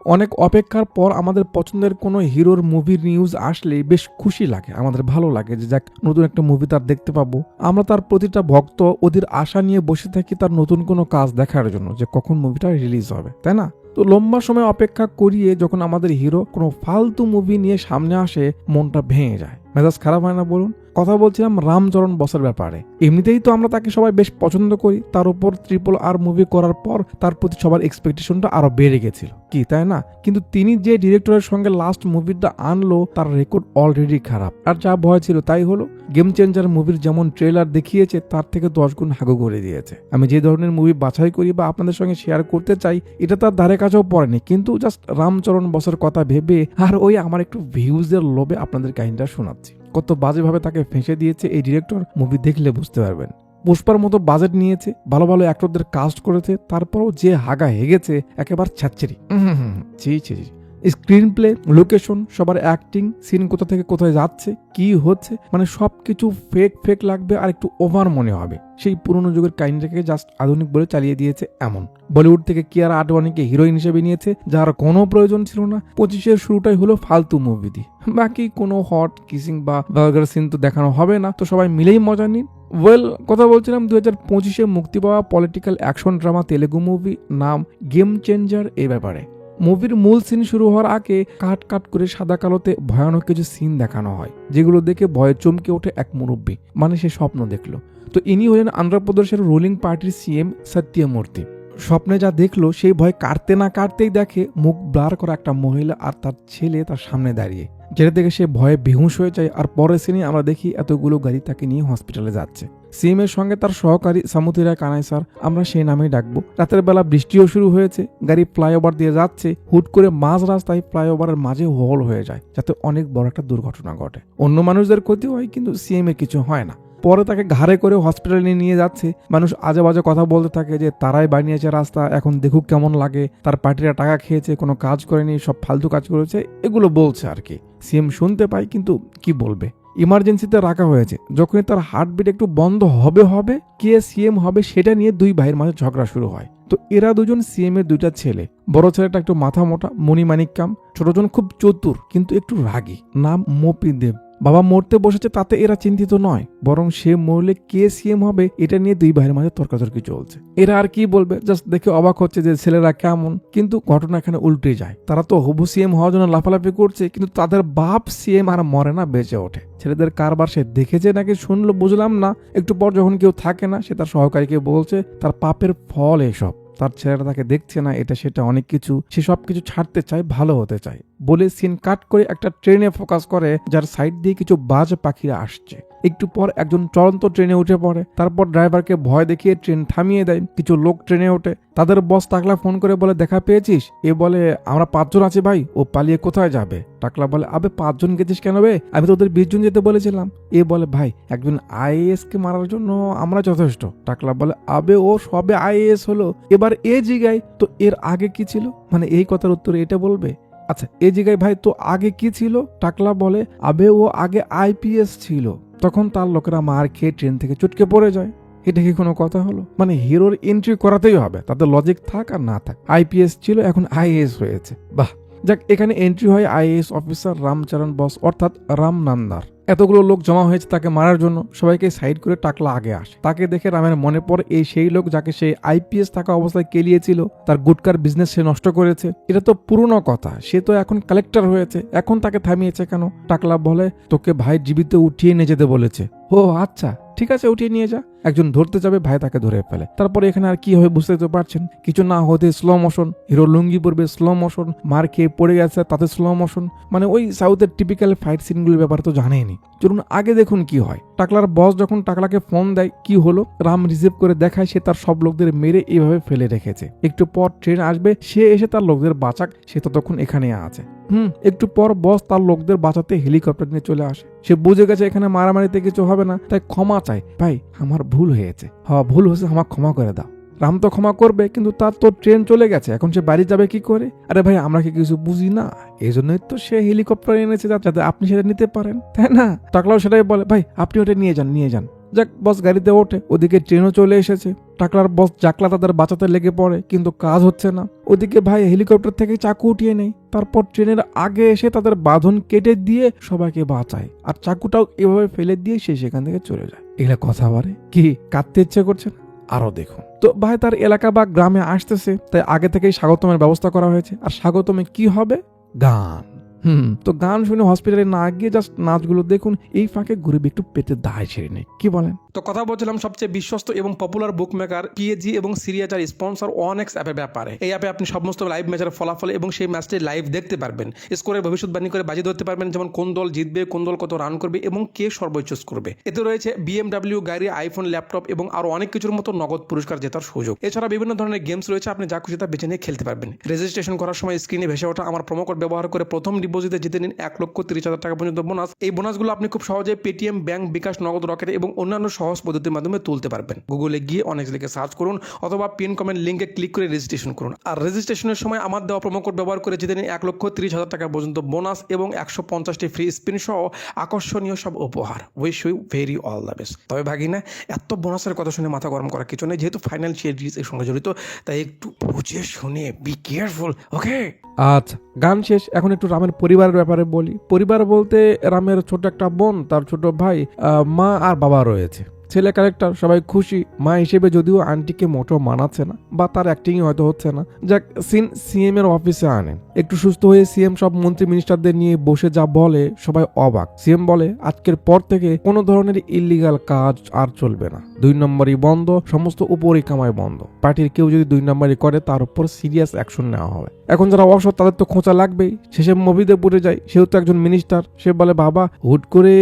অনেক অপেক্ষার পর আমাদের পছন্দের কোনো হিরোর মুভির নিউজ আসলে বেশ খুশি লাগে, আমাদের ভালো লাগে যে যাক নতুন একটা মুভি তার দেখতে পাবো। আমরা তার প্রতিটা ভক্ত ওদের আশা নিয়ে বসে থাকি তার নতুন কোনো কাজ দেখার জন্য, যে কখন মুভিটা রিলিজ হবে, তাই না? তো লম্বা সময় অপেক্ষা করিয়ে যখন আমাদের হিরো কোনো ফালতু মুভি নিয়ে সামনে আসে, মনটা ভেঙে যায়, মেজাজ খারাপ হয় না বলুন? কথা বলছিলাম রামচরণ বসের ব্যাপারে। এমনিতেই তো আমরা তাকে সবাই বেশ পছন্দ করি, তার উপর RRR মুভি করার পর তার প্রতি সবার এক্সপেকটেশনটা আরো বেড়ে গেছিল, কি তাই না? কিন্তু তিনি যে ডিরেক্টরের সঙ্গে লাস্ট মুভিটা আনলো তার রেকর্ড অলরেডি খারাপ, আর যা ভয় ছিল তাই হলো। গেম চেঞ্জার মুভির যেমন ট্রেলার দেখিয়েছে তার থেকে 10 গুণ হাগু করে দিয়েছে। আমি যে ধরনের মুভি বাছাই করি বা আপনাদের সঙ্গে শেয়ার করতে চাই এটা তার ধারে কাছেও পড়েনি, কিন্তু জাস্ট রামচরণ বসের কথা ভেবে আর ওই আমার একটু ভিউজের লোভে আপনাদের কাহিনীটা শোনাচ্ছি। কত বাজেভাবে তাকে ফেঁসে দিয়েছে এই ডিরেক্টর, মুভি দেখলে বুঝতে পারবেন। পুষ্পার মতো বাজেট নিয়েছে, ভালো ভালো অ্যাক্টরদের কাস্ট করেছে, তারপরও যে হাগা হেগেছে একেবারে ছাচ্ছেরি। স্ক্রিন প্লে, লোকেশন, সবার অ্যাক্টিং, সিন কোথা থেকে কোথায় যাচ্ছে, কি হচ্ছে, মানে সবকিছু ফেক ফেক লাগবে আর একটু ওভার মনে হবে। সেই পুরনো যুগের কাহিনীটাকে জাস্ট আধুনিক বলে চালিয়ে দিয়েছে এমন। বলিউড থেকে কিয়ারা আডবাণীকে হিরোইন হিসেবে নিয়েছে, যার কোনো প্রয়োজন ছিল না। 25-এর শুরুটাই হলো ফালতু মুভি দিয়ে, বাকি কোনো হট কিসিং বা ভালগার সিন তো দেখানো হবে না, তো সবাই মিলেই মজা নিন। কথা বলছিলাম 2025-এ মুক্তি পাওয়া political action drama Telugu movie নাম গেম চেঞ্জার এই ব্যাপারে। মুভির মূল সিন শুরু হওয়ার আগে কাট কাট করে সাদা কালোতে ভয়ানক কিছু সিন দেখানো হয়, যেগুলো দেখে ভয়ে চমকে ওঠে এক মুরব্বী, মানে সে স্বপ্ন দেখলো। তো ইনি হলেন অন্ধ্রপ্রদেশের রুলিং পার্টির CM সত্যমূর্তি। স্বপ্নে যা দেখলো সেই ভয় কাটতে না কাটতেই দেখে মুখ ব্লার করা একটা মহিলা আর তার ছেলে তার সামনে দাঁড়িয়ে, যেটা দেখে সে ভয়ে বেহুশ হয়ে যায়। আর পরের সিনে আমরা দেখি এতগুলো গাড়ি তাকে নিয়ে হসপিটালে যাচ্ছে। CM এর সঙ্গে তার সহকারী সামুতিরা কানাই স্যার, আমরা সেই নামেই ডাকবো। রাতের বেলা বৃষ্টিও শুরু হয়েছে, গাড়ি ফ্লাইওভার দিয়ে যাচ্ছে, হুট করে মাঝ রাস্তায় ফ্লাইওভারের মাঝে হোল হয়ে যায়, যাতে অনেক বড় একটা দুর্ঘটনা ঘটে। অন্য মানুষদের ক্ষতি হয় কিন্তু CM এর কিছু হয় না। পরে তাকে ঘাড়ে করে হসপিটালে নিয়ে যাচ্ছে। মানুষ আজে বাজে কথা বলতে থাকে যে তারাই বানিয়েছে রাস্তা, এখন দেখুক কেমন লাগে, তার পার্টিরা টাকা খেয়েছে, কোনো কাজ করেনি, সব ফালতু কাজ করেছে, এগুলো বলছে আর কি। CM শুনতে পায় কিন্তু কি বলবে। ইমার্জেন্সিতে রাখা হয়েছে, যখনই তার হার্টবিট একটু বন্ধ হবে কে CM হবে সেটা নিয়ে দুই ভাইয়ের মাঝে ঝগড়া শুরু হয়। তো এরা দুজন CM এর দুইটা ছেলে। বড় ছেলেটা একটু মাথা মোটা, মণিমাণিক্যাম, ছোটজন খুব চতুর কিন্তু একটু রাগী, নাম মপিদেব। বাবা মরতে বসেছে তাতে এরা চিন্তিত নয়, বরং সে মরলে কে CM হবে এটা নিয়ে দুই ভাইয়ের মাঝে তর্কাতর্কি চলছে। এরা আর কি বলবে, জাস্ট দেখে অবাক হচ্ছে যে ছেলেরা কেমন, কিন্তু ঘটনা এখানে উল্টে যায়। তারা তো হবু CM হওয়ার জন্য লাফালাফি করছে, কিন্তু তাদের বাপ CM আর মরে না, বেঁচে ওঠে। ছেলেদের কারবার সে দেখেছে নাকি শুনলো বুঝলাম না। একটু পর যখন কেউ থাকে না, সে তার সহকারীকে বলছে তার পাপের ফল এসব। তার ছেলেরা তাকে দেখছে না, এটা সেটা অনেক কিছু, সে সবকিছু ছাড়তে চায়, ভালো হতে চায় বলে সিন কাট করে একটা ট্রেনে ফোকাস করে, যার সাইড দিয়ে কিছু বাজ পাখিরা আসছে। একটু পর একজন চলন্ত ট্রেনে উঠে পড়ে, তারপর ড্রাইভারকে ভয় দেখিয়ে ট্রেন থামিয়ে দেয়। কিছু লোক ট্রেনে ওঠে, তাদের বস টাকলা ফোন করে বলে দেখা পেয়েছিস? এ বলে আমরা 5 জন আছি ভাই, ও পালিয়ে কোথায় যাবে? টাকলা বলে আবে 5 জন গেছিস কেন বে, আমি তো ওদের 20 জন যেতে বলেছিলাম। এ বলে ভাই একজন IAS কে মারার জন্য আমরা যথেষ্ট। টাকলা বলে আবে ও সবে IAS হলো, এবার এ জিগায় তো এর আগে কি ছিল, মানে এই কথার উত্তরে এটা বলবে। আচ্ছা এই জায়গায় ভাই তো আগে কি ছিল? টাকলা বলে আবে ও আগে IPS ছিল। তখন তার লোকেরা মার খেয়ে ট্রেন থেকে চটকে পড়ে যায়। এটা কি কোনো কথা হলো? মানে হিরোর এন্ট্রি করাতেই হবে, তাদের লজিক থাক আর না থাক। IPS ছিল এখন IAS হয়েছে, বাহ। যাক, এখানে এন্ট্রি হয় IAS অফিসার রামচরণ বস অর্থাৎ রাম নান্দার। এতগুলো লোক জমা হয়েছে তাকে মারার জন্য, সবাইকে সাইড করে টাকলা আগে আসে। তাকে দেখে রামের মনে পড়ে এই সেই লোক যাকে সেই IPS থাকা অবস্থায় কেলিয়েছিল, তার গুটকার বিজনেস সে নষ্ট করেছে। এটা তো পুরনো কথা, সে তো এখন কালেক্টর হয়েছে, এখন তাকে থামিয়েছে কেন? টাকলা বলে তোকে ভাই জীবিত উঠিয়ে নিয়ে যেতে বলেছে। ও আচ্ছা ঠিক আছে, উঠিয়ে নিয়ে যা। একজন ধরতে যাবে, ভাই তাকে ধরে ফেলে। তারপরে এখানে আর কি হবে বুঝতে তো পারছেন, কিছু না হতে স্লো মোশন, হিরো লুঙ্গি পরবে স্লো মোশন, মার খেয়ে পড়ে গেছে তাতে স্লো মোশন, মানে ওই সাউথের টিপিক্যাল ফাইট সিনগুলোর ব্যাপারে তো জানেনি। চলুন আগে দেখুন কি হয়। টাকলার বস যখন টাকলাকে ফোন দেয় কি হলো, রাম রিসিভ করে দেখায় সে তার সব লোকদের মেরে এইভাবে ফেলে রেখেছে। একটু পর ট্রেন আসবে, সে এসে তার লোকদের বাঁচাক, সে ততক্ষণ এখানে আছে। একটু পর বস তার লোকদের বাঁচাতে হেলিকপ্টার নিয়ে চলে আসে। সে বুঝে গেছে এখানে মারামারিতে কিছু হবে না, তাই ক্ষমা চায়, ভাই আমার ভুল হয়েছে, ভুল হয়েছে, আমার ক্ষমা করে দাও। রাম তো ক্ষমা করবে, কিন্তু তার তো ট্রেন চলে গেছে, এখন সে বাড়ি যাবে কি করে? আরে ভাই আমরা কি কিছু বুঝি না? এই জন্যই তো সে হেলিকপ্টার এনেছে যাতে আপনি সেটা নিতে পারেন, তাই না? টাকলাও সেটাই বলে, ভাই আপনি ওটা নিয়ে যান। যাক, বস গাড়িতে ওঠে, ওদিকে ট্রেনও চলে এসেছে। টাকলার বস জাকলা তাদের বাঁচাতে লেগে পড়ে, কিন্তু কাজ হচ্ছে না। ওদিকে ভাই হেলিকপ্টার থেকে চাকু উঠিয়ে নেয়, তারপর ট্রেনের আগে এসে তাদের বাঁধন কেটে দিয়ে সবাইকে বাঁচায়, আর চাকুটাও এভাবে ফেলে দিয়ে সে সেখান থেকে চলে যায়। এগুলা কথা বলে কি, কাঁদতে ইচ্ছে করছে না? আরো দেখুন তো ভাই, তার এলাকা বা গ্রামে আসতেছে, তাই আগে থেকেই স্বাগতমের ব্যবস্থা করা হয়েছে। আর স্বাগতমে কি হবে? গান। তো গান শুনে হসপিটালে না গিয়ে জাস্ট নাচগুলো দেখুন। এই ফাঁকে গরিব একটু পেটে দায় ছেড়ে নেই, কি বলেন? তো কথা বলছিলাম সবচেয়ে বিশ্বস্ত এবং পপুলার বুক মেকার পিএজি এবং সিরিয়াচার স্পন্সর ওয়ানএক্স অ্যাপের ব্যাপারে। এই অ্যাপে আপনি সমস্ত লাইভ ম্যাচের ফলাফল এবং সেই ম্যাচটি লাইভ দেখতে পারবেন। স্কোরের ভবিষ্যৎবাণী করে বাজি ধরতে পারবেন, যেমন কোন দল জিতবে, কোন দল কত রান করবে এবং কে সর্বোচ্চ করবে। এতে রয়েছে বিএমডব্লিউ গাড়ি, আইফোন, ল্যাপটপ এবং আরো অনেক কিছুর মতো নগদ পুরস্কার জেতার সুযোগ। এছাড়া বিভিন্ন ধরনের গেমস রয়েছে, আপনি যা খুশি তা বেছে নিয়ে খেলতে পারবেন। রেজিস্ট্রেশন করার সময় স্ক্রিনে ভেসে ওঠা আমার প্রোমো কোড ব্যবহার করে প্রথম ডিপোজিটে জিতে নিন 1,30,000 টাকা পর্যন্ত বোনাস। এই বোনাসগুলো আপনি খুব সহজে পেটিএম, ব্যাংক, বিকাশ, নগদ, রকেট এবং অন্যান্য সহজ পদ্ধতির মাধ্যমে তুলতে পারবেন। গুগলে গিয়ে অনেক লিখে সার্চ করুন অথবা পিন কমেন্ট লিঙ্কে ক্লিক করে রেজিস্ট্রেশন করুন। আর রেজিস্ট্রেশনের সময় আমার দেওয়া প্রোমো কোড ব্যবহার করে জিতে নিন 1,30,000 টাকা পর্যন্ত বোনাস এবং 150টি ফ্রি স্পিন সহ আকর্ষণীয় সব উপহার। Wish you very all the best. তবে ভাগিনা, এত বোনাসের কথা শুনে মাথা গরম করার কিছু নেই, যেহেতু ফাইন্যান্সিয়াল রিস্ক এর সঙ্গে জড়িত, তাই একটু বুঝে শুনে বি কেয়ারফুল, ওকে? আচ্ছা, গান শেষ, এখন একটু রামের পরিবারের ব্যাপারে বলি। পরিবার বলতে রামের ছোট একটা বোন, তার ছোট ভাই, মা আর বাবা রয়েছে। ছেলে ক্যারেক্টার, সবাই খুশি। মা হিসেবে যদিও আন্টিকে মোটেও মানাচ্ছে না, বা তার অ্যাক্টিংই হয়তো হচ্ছে না। যাক, সিন সিএম এর অফিসে আনেন। একটু সুস্থ হয়ে সিএম সব মন্ত্রী মিনিস্টারদের নিয়ে বসে যা বলে সবাই অবাক। সিএম বলে, আজকের পর থেকে কোনো ধরনের ইলিগাল কাজ আর চলবে না, 2 নম্বরই বন্ধ, সমস্ত উপরি কামাই বন্ধ। পার্টির কেউ যদি 2 নম্বরই করে তার উপর সিরিয়াস অ্যাকশন নেওয়া হবে। এখন যারা অসৎ তাদের তো খোঁচা লাগবেই। শেষে মবিদে পড়ে যায়, সেও তো একজন মিনিস্টার। সে বলে, বাবা হুট করে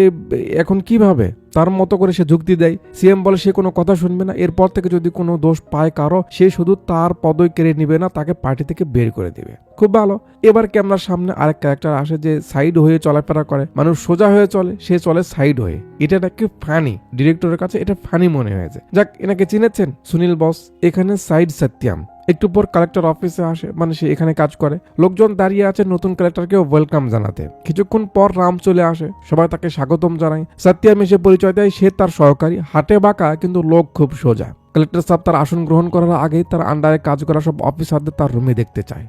এখন কিভাবে? তার মতো করে সে যুক্তি দেয়। সিএম বলে সে কোনো কথা শুনবে না, এরপর থেকে যদি কোনো দোষ পায় কারো, সে শুধু তার পদই কেড়ে নিবে না, তাকে পার্টি থেকে বের করে দিবে। খুব ভালো। এবার ক্যামেরার সামনে আরেক ক্যারেক্টার আসে যে সাইড হয়ে চলাফেরা করে, মানুষ সোজা হয়ে চলে, সে চলে সাইড হয়ে। এটা নাকি ফানি, ডিরেক্টরের কাছে এটা ফানি মনে হয়েছে। যাক, এনাকে চিনেছেন, সুনীল বস। এখানে সাইড সত্যম। একটু পর কালেক্টর অফিসে আসে, মানে সে এখানে কাজ করে। লোকজন দাঁড়িয়ে আছে নতুন কালেক্টরকে ওয়েলকাম জানাতে। কিছুক্ষণ পর রাম চলে আসে, সবাই তাকে স্বাগতম জানায়। সত্যম এসে পরিচয় দেয় সে তার সহকারী। হাটে বাঁকা কিন্তু লোক খুব সোজা। কালেক্টর সাহেব তার আসন গ্রহণ করার আগেই তার আন্ডারে কাজ করা সব অফিসারদের তার রুমে দেখতে চায়।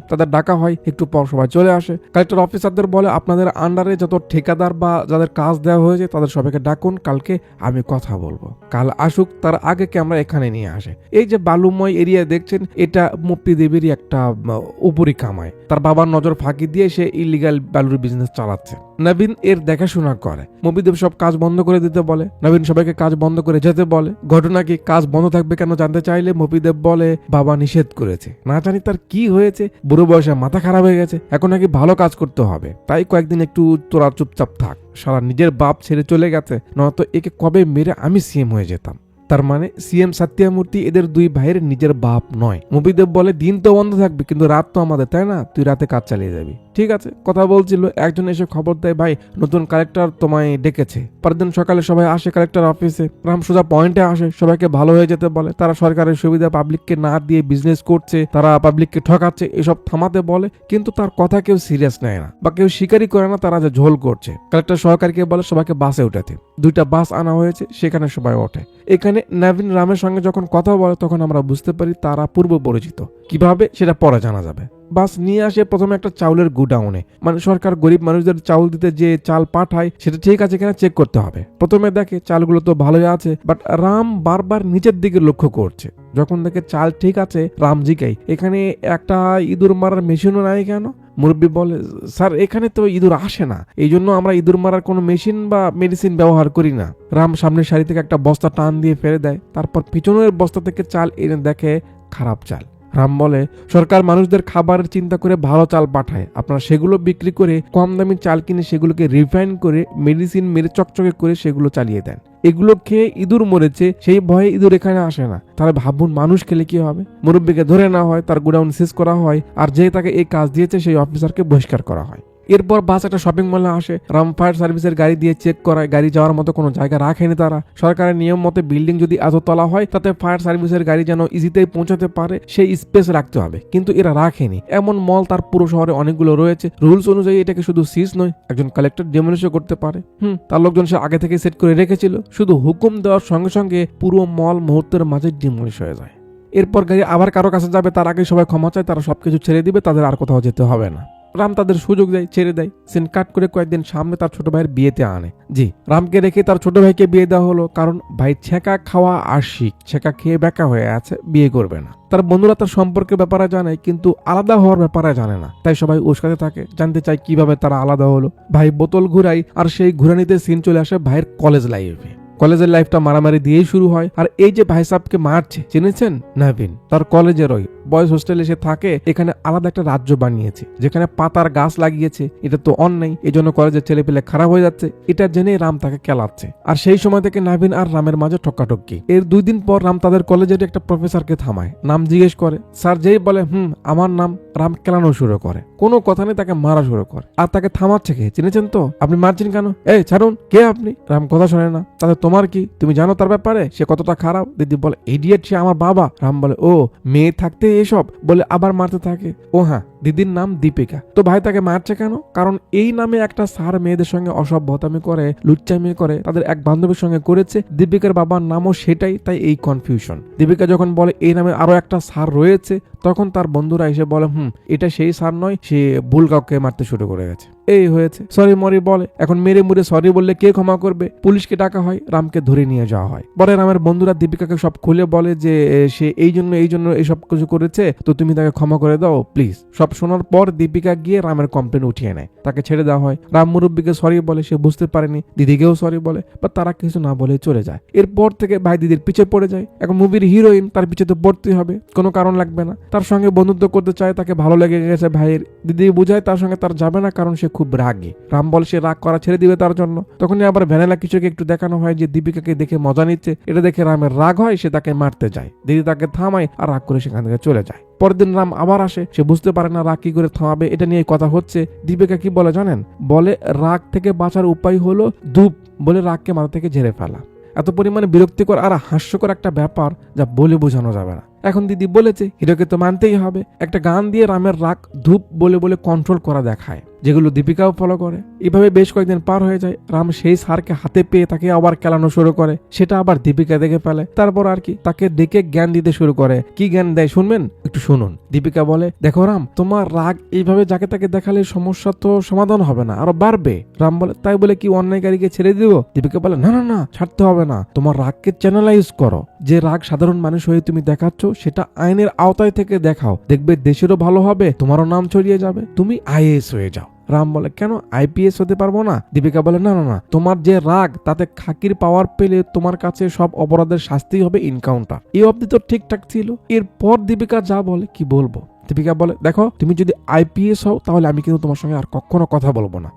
তাদের ডাকা হয়। একটু পর সবাই চলে আসে। কালেক্টর অফিসারদের বলে, আপনাদের আন্ডারে যত ঠিকাদার বা যাদের কাজ দেওয়া হয়েছে তাদের সবাইকে ডাকুন, কালকে আমি কথা বলবো। কাল আসুক, তার আগে ক্যামেরা এখানে নিয়ে আসে। এই যে বালুময় এরিয়া দেখছেন, এটা মুক্তি দেবীরই একটা উপরি কামায়। তার বাবার নজর ফাঁকি দিয়ে সে ইলিগাল বালুর বিজনেস চালাচ্ছে। নবীন এর দেখাশোনা করে। মবিদেব সব কাজ বন্ধ করে দিতে বলে। নবীন সবাইকে কাজ বন্ধ করে যেতে বলে। ঘটনা কি, কাজ বন্ধ থাকবে কেন জানতে চাইলে মবিদেব বলে, বাবা নিষেধ করেছে। না জানি তার কি হয়েছে, বুড়ো বয়সে মাথা খারাপ হয়ে গেছে, এখন নাকি ভালো কাজ করতে হবে, তাই কয়েকদিন একটু তোরা চুপচাপ থাক। সারা নিজের বাপ ছেড়ে চলে গেছে, নয়তো একে কবে মেরে আমি সিএম হয়ে যেতাম। তার মানে সিএম সত্যমূর্তি এদের 2 ভাইয়ের নিজের বাপ নয়। মবিদেব বলে, দিন তো বন্ধ থাকবে কিন্তু রাত তো আমাদের, তাই না? তুই রাতে কাজ চালিয়ে যাবি। ঠিক আছে, কথা বলছিল। একজন এসে খবর দেয়, ভাই নতুন কালেক্টর তোমায় ডেকেছে। পরদিন সকালে সবাই আসে কালেক্টর অফিসে। রাম সোজা পয়েন্টে আসে, সবাইকে ভালো হয়ে যেতে বলে। তারা সরকারের সুবিধা পাবলিককে না দিয়ে বিজনেস করছে, তারা পাবলিককে ঠকাচ্ছে, এসব থামাতে বলে। কিন্তু তার কথা কেউ সিরিয়াস নেয় না বা কেউ স্বীকারই করে না তারা যে ঝোল করছে। কালেক্টর সহকারীকে বলে সবাইকে বাসে উঠাতে। 2টা বাস আনা হয়েছে, সেখানে সবাই ওঠে। এখানে নবীন রামের সঙ্গে যখন কথা বলে তখন আমরা বুঝতে পারি তারা পূর্ব পরিচিত। কিভাবে সেটা পরে জানা যাবে। বাস নিয়ে আসে প্রথমে একটা চাউলের গুডাউনে। মানে সরকার গরিব মানুষদের চাউল দিতে যে চাল পাঠায় সেটা ঠিক আছে কিনা চেক করতে হবে। প্রথমে দেখে চালগুলো তো ভালোই আছে, বাট রাম বারবার নিচের দিকে লক্ষ্য করছে। যখন দেখে চাল ঠিক আছে, রাম জিজ্ঞাসা, এখানে একটা ইঁদুর মারার মেশিনও নাই কেন? মুরব্বী বলে, স্যার এখানে তো ইঁদুর আসে না, এই জন্য আমরা ইঁদুর মারার কোনো মেশিন বা মেডিসিন ব্যবহার করি না। রাম সামনের সারি থেকে একটা বস্তা টান দিয়ে ফেলে দেয়। তারপর পিছনের বস্তা থেকে চাল এনে দেখে খারাপ চাল। রাম বলে, সরকার মানুষদের খাবারের চিন্তা করে ভালো চাল পাঠায়, আপনারা সেগুলো বিক্রি করে কম দামি চাল কিনে সেগুলোকে রিফাইন করে মেডিসিন মেরে চকচকে করে সেগুলো চালিয়ে দেন। এগুলো খেয়ে ইঁদুর মরেছে, সেই ভয়ে ইঁদুর এখানে আসে না। তাহলে ভাবুন মানুষ খেলে কি হবে? মুরব্বীকে ধরে নেওয়া হয়, তার গোডাউন সিজ করা হয়, আর যে তাকে এই কাজ দিয়েছে সেই অফিসারকে বহিষ্কার করা হয়। এরপর বাস একটা শপিং মলে আসে। রাম ফায়ার সার্ভিসের গাড়ি দিয়ে চেক করায়, গাড়ি যাওয়ার মতো কোনো জায়গা রাখেনি তারা। সরকারের নিয়ম মতে বিল্ডিং যদি এত তলা হয় তাতে ফায়ার সার্ভিসের গাড়ি যেন ইজিতেই পৌঁছাতে পারে সেই স্পেস রাখতে হবে, কিন্তু এরা রাখেনি। এমন মল তার পুরো শহরে অনেকগুলো রয়েছে। রুলস অনুযায়ী এটাকে শুধু সিজ নয়, একজন কালেক্টর ডেমোলিশও করতে পারে। তার লোকজন সে আগে থেকে সেট করে রেখেছিল, শুধু হুকুম দেওয়ার সঙ্গে সঙ্গে পুরো মল মুহূর্তের মাঝে ডিমোলিশ হয়ে যায়। এরপর গাড়ি আবার কারো কাছে যাবে, তার আগে সবাই ক্ষমা চায়, তারা সবকিছু ছেড়ে দিবে, তাদের আর কোথাও যেতে হবে না। রাম তাদের সুযোগ দেয়, ছেড়ে দেয়। সিন কাট করে কয়েকদিন সামনে তার ছোট ভাইয়ের বিয়েতে আনে। জি, রামকে রেখে তার ছোট ভাইকে বিয়ে দেওয়া হলো, কারণ ভাই ছেঁকা খাওয়া আশিক, ছেঁকা খেয়ে বেঁকা হয়ে আছে, বিয়ে করবে না। তার বন্ধুরা তার সম্পর্কের ব্যাপারে জানে, কিন্তু আলাদা হওয়ার ব্যাপারে জানে না, তাই সবাই উস্কাতে থাকে, জানতে চায় কিভাবে তারা আলাদা হলো। ভাই বোতল ঘুরাই, আর সেই ঘুরানিতে সিন চলে আসে ভাইয়ের কলেজ লাইফে। কলেজের লাইফটা মারামারি দিয়েই শুরু হয়। আর এই যে ভাই সাহেবকে মারছে, চিনেছেন? নাভিন, তার কলেজের ওই বয়েজ হোস্টেলে এসে থাকে। এখানে আলাদা একটা রাজ্য বানিয়েছে, যেখানে পাতার গাছ লাগিয়েছে। এটা তো অন্যায়, এই জন্য কলেজের ছেলে পেলে খারাপ হয়ে যাচ্ছে। এটা জেনে রাম তাকে কেলাচ্ছে। আর সেই সময় থেকে নাভিন আর রামের মাঝে ঠক্কাঠক্কি। এর 2 দিন পর রাম তাদের কলেজের একটা প্রফেসরকে থামায়, নাম জিজ্ঞেস করে। স্যার যেই বলে আমার নাম, রাম কেলানো শুরু করে। কোনো কথা নেই, তাকে মারা শুরু করে। আর তাকে থামাচ্ছে কে, চিনেছেন তো? আপনি মারছেন কেন? এই ছাড়ুন, কে আপনি? রাম কথা শোনে না। তাহলে তোমার কি? তুমি জানো তার ব্যাপারে, সে কতটা খারাপ? দিদি বলে, ইডিয়েট, সে আমার বাবা। রাম বলে, ও মেয়ে থাকতে এসব বলে, আবার মারতে থাকে। ও হ্যাঁ, দিদির নাম দীপিকা। তো ভাই তাকে মারছে কেন? কারণ এই নামে একটা স্যার মেয়েদের সঙ্গে অসভ্যতামি করে, লুচ্চামি করে, তাদের এক বান্ধবীর সঙ্গে করেছে। দীপিকার বাবার নামও সেটাই, তাই এই কনফিউশন। দীপিকা যখন বলে এই নামে আরো একটা স্যার রয়েছে, তখন তার বন্ধুরা এসে বলে এটা সেই স্যার নয়, সে ভুল কাউকে মারতে শুরু করে গেছে। এই হয়েছে, সরি মরি বলে। এখন মেরে মুরে সরি বললে কে ক্ষমা করবে? পুলিশকে ডাকা হয়, রামকে ধরে নিয়ে যাওয়া হয়। পরে রামের বন্ধুরা দীপিকাকে সব খুলে বলে যে সে এই জন্য এইসব কিছু করেছে, তো তুমি তাকে ক্ষমা করে দাও প্লিজ। সব শোনার পর দীপিকা গিয়ে রামের কমপ্লেন উঠিয়ে নেয়, তাকে ছেড়ে দেওয়া হয়। রাম মুরব্বীকে সরি বলে, সে বুঝতে পারেনি। দিদিকেও সরি বলে, বা তারা কিছু না বলে চলে যায়। এরপর থেকে ভাই দিদির পিছে পড়ে যায়। এখন মুভির হিরোইন, তার পিছে তো পড়তেই হবে, কোনো কারণ লাগবে না। তার সঙ্গে বন্ধুত্ব করতে চায়, তাকে ভালো লেগে গেছে ভাইয়ের। দিদি বুঝায় তার সঙ্গে তার যাবে না, কারণ সে খুব রাগী। রাম বলে সে রাগ করা ছেড়ে দিবে তার জন্য। তখনই আবার ভ্যানিলা কিছুকে একটু দেখানো হয় যে দীপিকাকে দেখে মজা নিচ্ছে। এটা দেখে রামের রাগ হয়, সে তাকে মারতে যায়। দিদি তাকে থামায় আর রাগ করে সেখান থেকে চলে যায়। পরের দিন রাম আবার আসে, সে বুঝতে পারে না রাগ কি করে থামাবে। এটা নিয়ে কথা হচ্ছে। দীপিকা কি বলে জানেন? বলে রাগ থেকে বাঁচার উপায় হলো ধূপ, বলে রাগকে মাথা থেকে ঝেড়ে ফেলা। এত পরিমাণে বিরক্তিকর আর হাস্যকর একটা ব্যাপার, যা বলে বোঝানো যাবে না। এখন দিদি বলেছে হিরোকে তো মানতেই হবে। একটা গান দিয়ে রামের রাগ ধূপ বলে বলে কন্ট্রোল করা দেখায়, যেগুলো দীপিকাও ফলো করে। এভাবে বেশ কয়েকদিন পার হয়ে যায়। রাম সেই সারকে হাতে পেয়ে তাকে আবার কেলানো শুরু করে, সেটা আবার দীপিকা দেখে ফেলে। তারপর আর কি, তাকে ডেকে জ্ঞান দিতে শুরু করে। কি জ্ঞান দেয় শুনবেন? একটু শুনুন। দীপিকা বলে, দেখো রাম, তোমার রাগ এইভাবে যাকে তাকে দেখালে সমস্যা তো সমাধান হবে না, আরো বাড়বে। রাম বলে, তাই বলে কি অন্যায়কারীকে ছেড়ে দিব? দীপিকা বলে, না না না, ছাড়তে হবে না। তোমার রাগকে চ্যানেলাইজ করো। যে রাগ সাধারণ মানুষ হয়ে তুমি দেখাচ্ছ, সেটা আইনের আওতায় থেকে দেখাও। দেখবে দেশেরও ভালো হবে, তোমারও নাম ছড়িয়ে যাবে, তুমি আইএএস হয়ে যাও। রাম বলে, কেন আইপিএস হতে পারবো না? দীপিকা বলে, না না না, তোমার যে রাগ, তাতে খাকির পাওয়ার পেলে তোমার কাছে সব অপরাধের শাস্তি হবে এনকাউন্টার। এই অবধি তো ঠিকঠাক ছিল। এরপর দীপিকা যা বলে কি বলবো। দীপিকা বলে, দেখো তুমি যদি আইপিএস হও, তাহলে আমি কিন্তু তোমার সঙ্গে আর কখনো কথা বলবো না।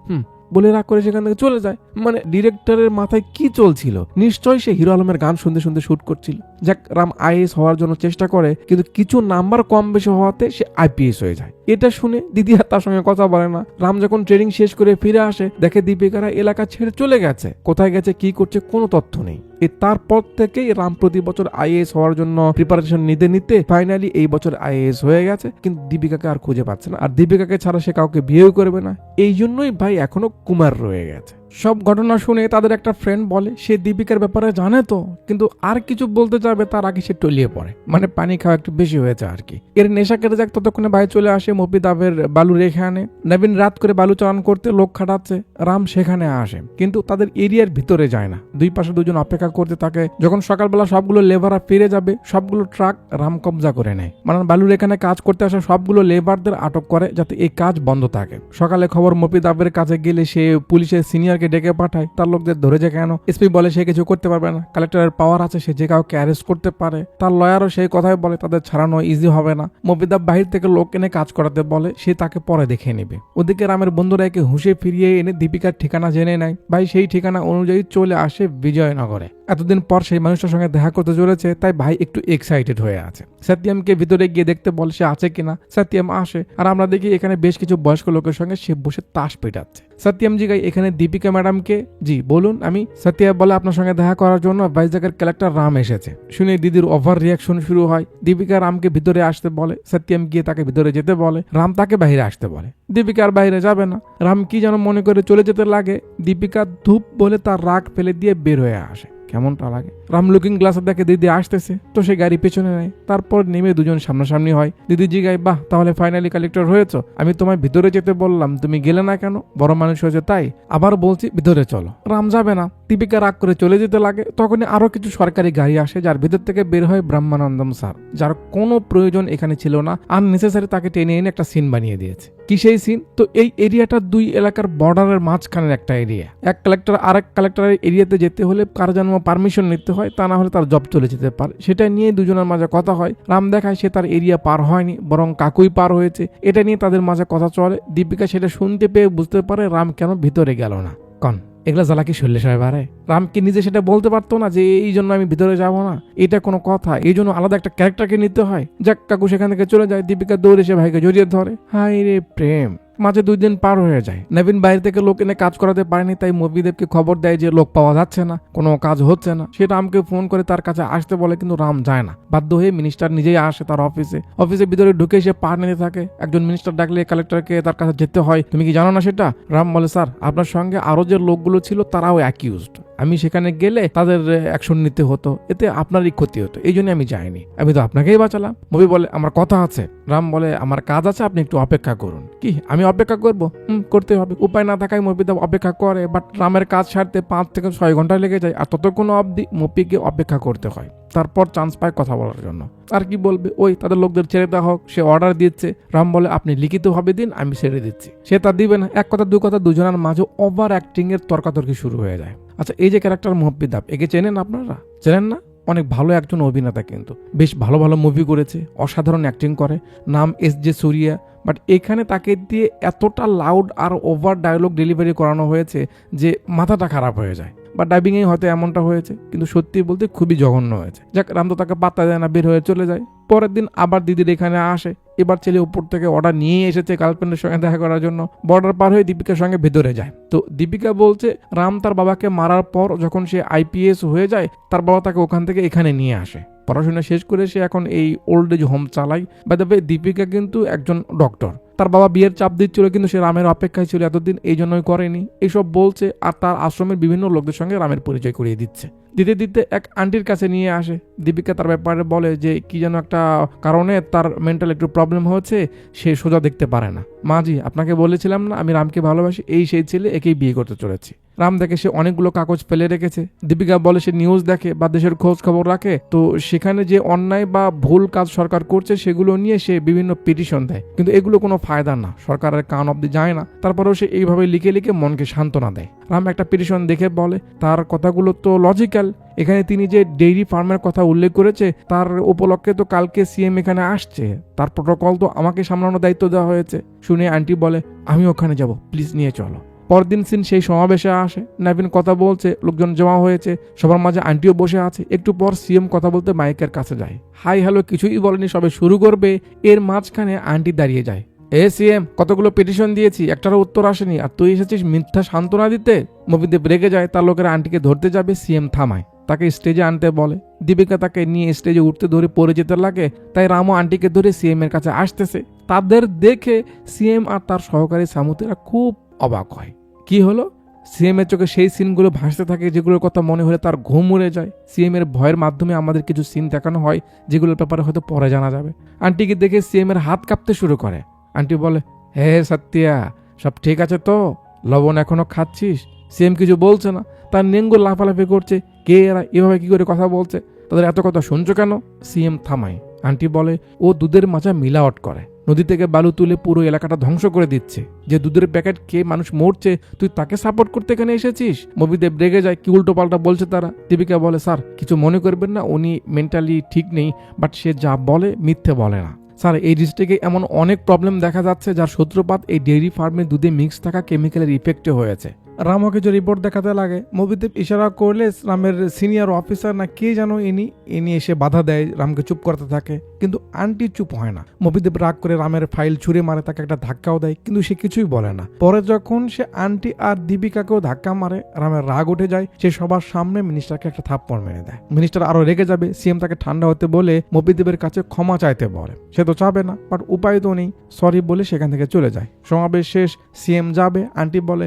বলে রাগ করে সেখান থেকে চলে যায়। মানে ডিরেক্টরের মাথায় কি চলছিল? নিশ্চয়ই সে হিরো আলমের গান শুনতে শুনতে শুট করছিল। যাক, রাম আইএস হওয়ার জন্য চেষ্টা করে, কিন্তু কিছু নাম্বার কম বেশি হওয়াতে সে আইপিএস হয়ে যায়। এটা শুনে দিদি আর তার সঙ্গে কথা বলে না। রাম যখন ট্রেনিং শেষ করে ফিরে আসে, দেখে দীপিকারা এলাকা ছেড়ে চলে গেছে। কোথায় গেছে, কি করছে, কোনো তথ্য নেই। তারপর থেকেই রাম প্রতি বছর আইএএস হওয়ার জন্য প্রিপারেশন নিতে নিতে ফাইনালি এই বছর আইএএস হয়ে গেছে, কিন্তু দীপিকাকে আর খুঁজে পাচ্ছে না। আর দীপিকাকে ছাড়া সে কাউকে বিয়েও করবে না। এই জন্যই ভাই এখনো কুমার রয়ে গেছে। সব ঘটনা শুনে তাদের একটা ফ্রেন্ড বলে সে দীপিকার ব্যাপারে জানে তো, কিন্তু আর কিছু বলতে যাবে তার আগে সে টলিয়ে পড়ে। মানে পানি খাওয়া একটু বেশি হয়েছে আর কি। এর নেশা কেটে যাক, ততক্ষণে ভাই চলে আসে। মফিদাবের বালু রেখে আনে। নবীন রাত করে বালু চালান করতে লোক খাটাচ্ছে। রাম সেখানে আসে, কিন্তু তাদের এরিয়ার ভিতরে যায় না। দুই পাশে দুজন অপেক্ষা করতে থাকে। যখন সকালবেলা সবগুলো লেবাররা ফিরে যাবে, সবগুলো ট্রাক রাম কবজা করে নেয়। মানে বালুর এখানে কাজ করতে আসা সবগুলো লেবারদের আটক করে, যাতে এই কাজ বন্ধ থাকে। সকালে খবর মফিদাবের কাছে গেলে সে পুলিশের সিনিয়রকে ডেকে পাঠায়। তার লোকদের ধরেছে কেন? এসপি বলে সে কিছু করতে পারবে না, কালেক্টরের পাওয়ার আছে, সে যে কাউকে অ্যারেস্ট করতে পারে। তার লয়ারও সেই কথাই বলে তাদের ছাড়ানো ইজি হবে না। মফিদাব বাহির থেকে লোক এনে কাজ করাতে বলে, সে তাকে পরে দেখে নেবে। ওদিকে রামের বন্ধুরা একে হুঁশে ফিরিয়ে এনে দীপিকার ঠিকানা জেনে নেয়। ভাই সেই ঠিকানা অনুযায়ী চলে আসে বিজয়নগরে। এতদিন পর সেই মানুষটার সঙ্গে দেখা করতে চলেছে, তাই ভাই একটু এক্সাইটেড হয়ে আছে। সত্যিয়ামকে ভিতরে গিয়ে দেখতে বলে সে আছে কিনা। সত্যিয়াম আসে, আর আমরা দেখি এখানে বেশ কিছু বয়স্ক লোকের সঙ্গে সে বসে তাস পেটাচ্ছে। সত্যিয়াম জিগাই এখানে দীপিকা ম্যাডামকে। জি বলুন। আমি সত্যিয়া বলে আপনার সঙ্গে দেখা করার জন্য ভাইজাগের ক্যারেক্টার রাম এসেছে। শুনে দিদির ওভার রিয়াকশন শুরু হয়। দীপিকা রামকে ভিতরে আসতে বলে, সত্যিয়াম গিয়ে তাকে ভিতরে যেতে বলে, রাম তাকে বাইরে আসতে বলে। দীপিকা আর বাইরে যাবে না। রাম কি যেন মনে করে চলে যেতে লাগে। দীপিকা ধূপ বলে তার রাগ ফেলে দিয়ে বের হয়ে আসে। কেমনটা লাগে। রাম লুকিং গ্লাসে দেখে দিদি আসতেছে, তো সে গাড়ি পেছনে নেয়। তারপর নেমে দুজন সামনাসামনি হয়। দিদি জিগায়, বাহ তাহলে ফাইনালি কালেক্টর হয়েছ, আমি তোমায় ভিতরে যেতে বললাম, তুমি গেলে না কেন? বড় মানুষ হয়েছে তাই। আবার বলছি ভিতরে চলো। রাম যাবে না। দীপিকা রাগ করে চলে যেতে লাগে। তখনই আরো কিছু সরকারি গাড়ি আসে, যার ভিতর থেকে বের হয় ব্রহ্মানন্দম স্যার, যার কোনো প্রয়োজন এখানে ছিল না। আননেসেসারি তাকে টেনে এনে একটা সিন বানিয়ে দিয়েছে। কি সেই সিন? তো এই এরিয়াটা দুই এলাকার বর্ডারের মাঝখানের একটা এরিয়া। এক কালেক্টর আরেক কালেক্টরের এরিয়াতে যেতে হলে কার যেন পারমিশন নিতে হয়, তা না হলে তার জব চলে যেতে পারে। সেটা নিয়ে দুজনের মাঝে কথা হয়। রাম দেখায় সে তার এরিয়া পার হয়নি, বরং কাকুই পার হয়েছে। এটা নিয়ে তাদের মাঝে কথা চলে। দীপিকা সেটা শুনতে পেয়ে বুঝতে পারে রাম কেন ভিতরে গেল না। কন এগুলা জ্বালা কি শৈলেশ হয় বারে? রাম কি নিজে সেটা বলতে পারতো না যে এই জন্য আমি ভিতরে যাব না? এটা কোনো কথা? এই জন্য আলাদা একটা ক্যারেক্টারকে নিতে হয়? যাক, কাকু সেখান থেকে চলে যায়। দীপিকা দৌড়ে এসে ভাইকে জড়িয়ে ধরে। হাই রে প্রেম। মাঝে 2 দিন পার হয়ে যায়। নবীন বাইরে থেকে লোক এনে কাজ করাতে পারেনি, তাই মবিদেবকে খবর দেয় যে লোক পাওয়া যাচ্ছে না, কোনো কাজ হচ্ছে না। সে রামকে ফোন করে তার কাছে আসতে বলে, কিন্তু রাম যায় না। বাধ্য হয়ে মিনিস্টার নিজেই আসে তার অফিসের ভিতরে ঢুকে সে পা নিতে থাকে। একজন মিনিস্টার ডাকলে কালেক্টরকে তার কাছে যেতে হয়। তুমি কি জানো না সেটা? রাম বলে, স্যার আপনার সঙ্গে আরো যে লোকগুলো ছিল তারাও অ্যাকিউজড। আমি সেখানে গেলে তাদের অ্যাকশন নিতে হতো, এতে আপনারই ক্ষতি হতো, এই জন্য আমি যাইনি। আমি তো আপনাকেই বাঁচালাম। মবি বলে, আমার কথা আছে। রাম বলে, আমার কাজ আছে, আপনি একটু অপেক্ষা করুন। কি আমি অপেক্ষা করবো? করতে হবে। উপায় না থাকায় মপিদা অপেক্ষা করে, বাট রামের কাজ ছাড়তে 5 থেকে 6 ঘন্টা লেগে যায়। আর ততক্ষণ অবধি মপিকে অপেক্ষা করতে হয়। তারপর চান্স পায় কথা বলার জন্য। আর কি বলবে, ওই তাদের লোকদের ছেড়ে দেওয়া হোক, সে অর্ডার দিচ্ছে। রাম বলে, আপনি লিখিতভাবে দিন, আমি ছেড়ে দিচ্ছি। সে তা দিবে না। এক কথা 2 কথা দুজনের মাঝে ওভার অ্যাক্টিং এর তর্কাতর্কি শুরু হয়ে যায়। আচ্ছা, এই যে ক্যারেক্টার মুহাব্বিদাব, একে চেনেন আপনারা? চেনেন না? অনেক ভালো একজন অভিনেতা, কিন্তু বেশ ভালো ভালো মুভি করেছে, অসাধারণ অ্যাক্টিং করে। নাম এস.জে. সূর্যা। বাট এখানে তাকে দিয়ে এতটা লাউড আর ওভার ডায়লগ ডেলিভারি করানো হয়েছে যে মাথাটা খারাপ হয়ে যায়। বা ডাবিংয়েই হয়তো এমনটা হয়েছে, কিন্তু সত্যি বলতে খুবই জঘন্য হয়েছে। যাক, রাম তো তাকে পাত্তা দেয় না, বের হয়ে চলে যায়। পরের দিন আবার দিদির এখানে আসে। এবার ছেলে উপর থেকে অর্ডার নিয়ে এসেছে গার্লফ্রেন্ডের সঙ্গে দেখা করার জন্য। বর্ডার পার হয়ে দীপিকার সঙ্গে ভেতরে যায়। তো দীপিকা বলছে রাম তার বাবাকে মারার পর যখন সে আইপিএস হয়ে যায়, তার বাবা তাকে ওখান থেকে এখানে নিয়ে আসে। পড়াশোনা শেষ করে সে এখন এই ওল্ড এজ হোম চালায়। বাই দ্য ওয়ে, দীপিকা কিন্তু একজন ডক্টর। তার বাবা বিয়ের চাপ দিচ্ছিল, কিন্তু সে রামের অপেক্ষায় ছিল এতদিন, এই জন্যই করেনি। এইসব বলছে। আর তার আশ্রমের বিভিন্ন লোকদের সঙ্গে রামের পরিচয় করিয়ে দিচ্ছে। দিতে দিতে এক আন্টির কাছে নিয়ে আসে। দীপিকা তার ব্যাপারে বলে যে কি যেন একটা কারণে তার মেন্টাল একটু প্রবলেম হচ্ছে, সে সোজা দেখতে পারে না। মাজি, আপনাকে বলেছিলাম না আমি রামকে ভালোবাসি, এই সেই ছেলে, একেই বিয়ে করতে চলেছি। রাম দেখে সে অনেকগুলো কাগজ ফেলে রেখেছে। দীপিকা বলে সে নিউজ দেখে বা দেশের খোঁজ খবর রাখে, তো সেখানে যে অন্যায় বা ভুল কাজ সরকার করছে সেগুলো নিয়ে সে বিভিন্ন পিটিশন দেয়, কিন্তু এগুলো কোনো ফায়দা না, সরকারের কান অব্দি যায় না। তারপরেও সে এইভাবে লিখে লিখে মনকে সান্ত্বনা দেয়। রাম একটা পিটিশন দেখে বলে তার কথাগুলো তো লজিক্যাল। এখানে তিনি যে ডেইরি ফার্মের কথা উল্লেখ করেছে, তার উপলক্ষে তো কালকে সিএম এখানে আসছে, তার প্রোটোকল তো আমাকে সামলানোর দায়িত্ব দেওয়া হয়েছে। শুনে আন্টি বলে, আমি ওখানে যাব, প্লিজ নিয়ে চলো। পরদিন সিন সেই সমাবেশে আসে। নবীন কথা বলছে, লোকজন জমা হয়েছে, সবার মাঝে আন্টিও বসে আছে। একটু পর সিএম কথা বলতে মাইকের কাছে যায়। হাই হ্যালো কিছুই বলেনি, সবে শুরু করবে, এর মাঝখানে আন্টি দাঁড়িয়ে যায়। সিএম, কতগুলো পিটিশন দিয়েছি, একটারও উত্তর আসেনি, আর তুই এসেছিস মিথ্যা সান্ত্বনা দিতে। মবিদেব রেগে যায়, তার লোকেরা আন্টিকে ধরতে যাবে, সিএম থামায়, তাকে স্টেজে আনতে বলে। দীপিকা তাকে নিয়ে স্টেজে উঠতে ধরে পড়ে যেতে লাগে, তাই রামও আন্টিকে ধরে সিএম এর কাছে আসতেছে। তাদের দেখে সিএম আর তার সহকারী সামুতেরা খুব অবাক হয়। কি হলো? সিএম এর চোখে সেই সিনগুলো ভাসতে থাকে যেগুলোর কথা মনে হলে তার ঘুম উড়ে যায়। সিএম এর ভয়ের মাধ্যমে আমাদের কিছু সিন দেখানো হয় যেগুলোর ব্যাপারে হয়তো পরে জানা যাবে। আন্টিকে দেখে সিএম এর হাত কাঁপতে শুরু করে। আন্টি বলে, হে সত্যা, সব ঠিক আছে তো? লবণ এখনো খাচ্ছিস? সিএম কিছু বলছে না, তার নেঙ্গু লাফালাফি করছে। কে এরা, এভাবে কি করে কথা বলছে? তাদের এত কথা শুনছো কেন? সিএম থামায়। আন্টি বলে, ও দুধের মাচা মিলাওয়াট করে, নদী থেকে বালু তুলে পুরো এলাকাটা ধ্বংস করে দিচ্ছে। যে দুধের প্যাকেট খেয়ে মানুষ মরছে, তুই তাকে সাপোর্ট করতে এখানে এসেছিস? মবিদেব রেগে যায়, কি উল্টো পাল্টা বলছে তারা। দীপিকা বলে, স্যার কিছু মনে করবেন না, উনি মেন্টালি ঠিক নেই, বাট সে যা বলে মিথ্যে বলে না। স্যার, এই ডিস্ট্রিক্টে এমন অনেক প্রবলেম দেখা যাচ্ছে যার সূত্রপাত এই ডেইরি ফার্মের দুধে মিক্স থাকা কেমিক্যালের ইফেক্টে হয়েছে। রামও কিছু রিপোর্ট দেখাতে লাগে। মবিদেব ইশারা করলে রামের সিনিয়র অফিসার না কে যেন ইনি এসে বাধা দেয়, রামকে চুপ করতে থাকে, কিন্তু আন্টি চুপ হয় না। মবিদেব রাগ করে রামের ফাইল ছুঁড়ে মারে, তাকে একটা ধাক্কাও দেয়, কিন্তু সে কিছুই বলে না। পরে যখন সে আন্টি আর দীপিকাকেও ধাক্কা মারে, রামের রাগ উঠে যায়, সে সবার সামনে মিনিস্টারকে একটা থাপ্পড় মেরে দেয়। মিনিস্টার আরো রেগে যাবে, সিএম তাকে ঠান্ডা হতে বলে মবিদেবের কাছে ক্ষমা চাইতে বলে। সে তো চাবে না, বাট উপায় তো নেই, সরি বলে সেখান থেকে চলে যায়। সমাবেশ শেষ, সিএম যাবে, আন্টি বলে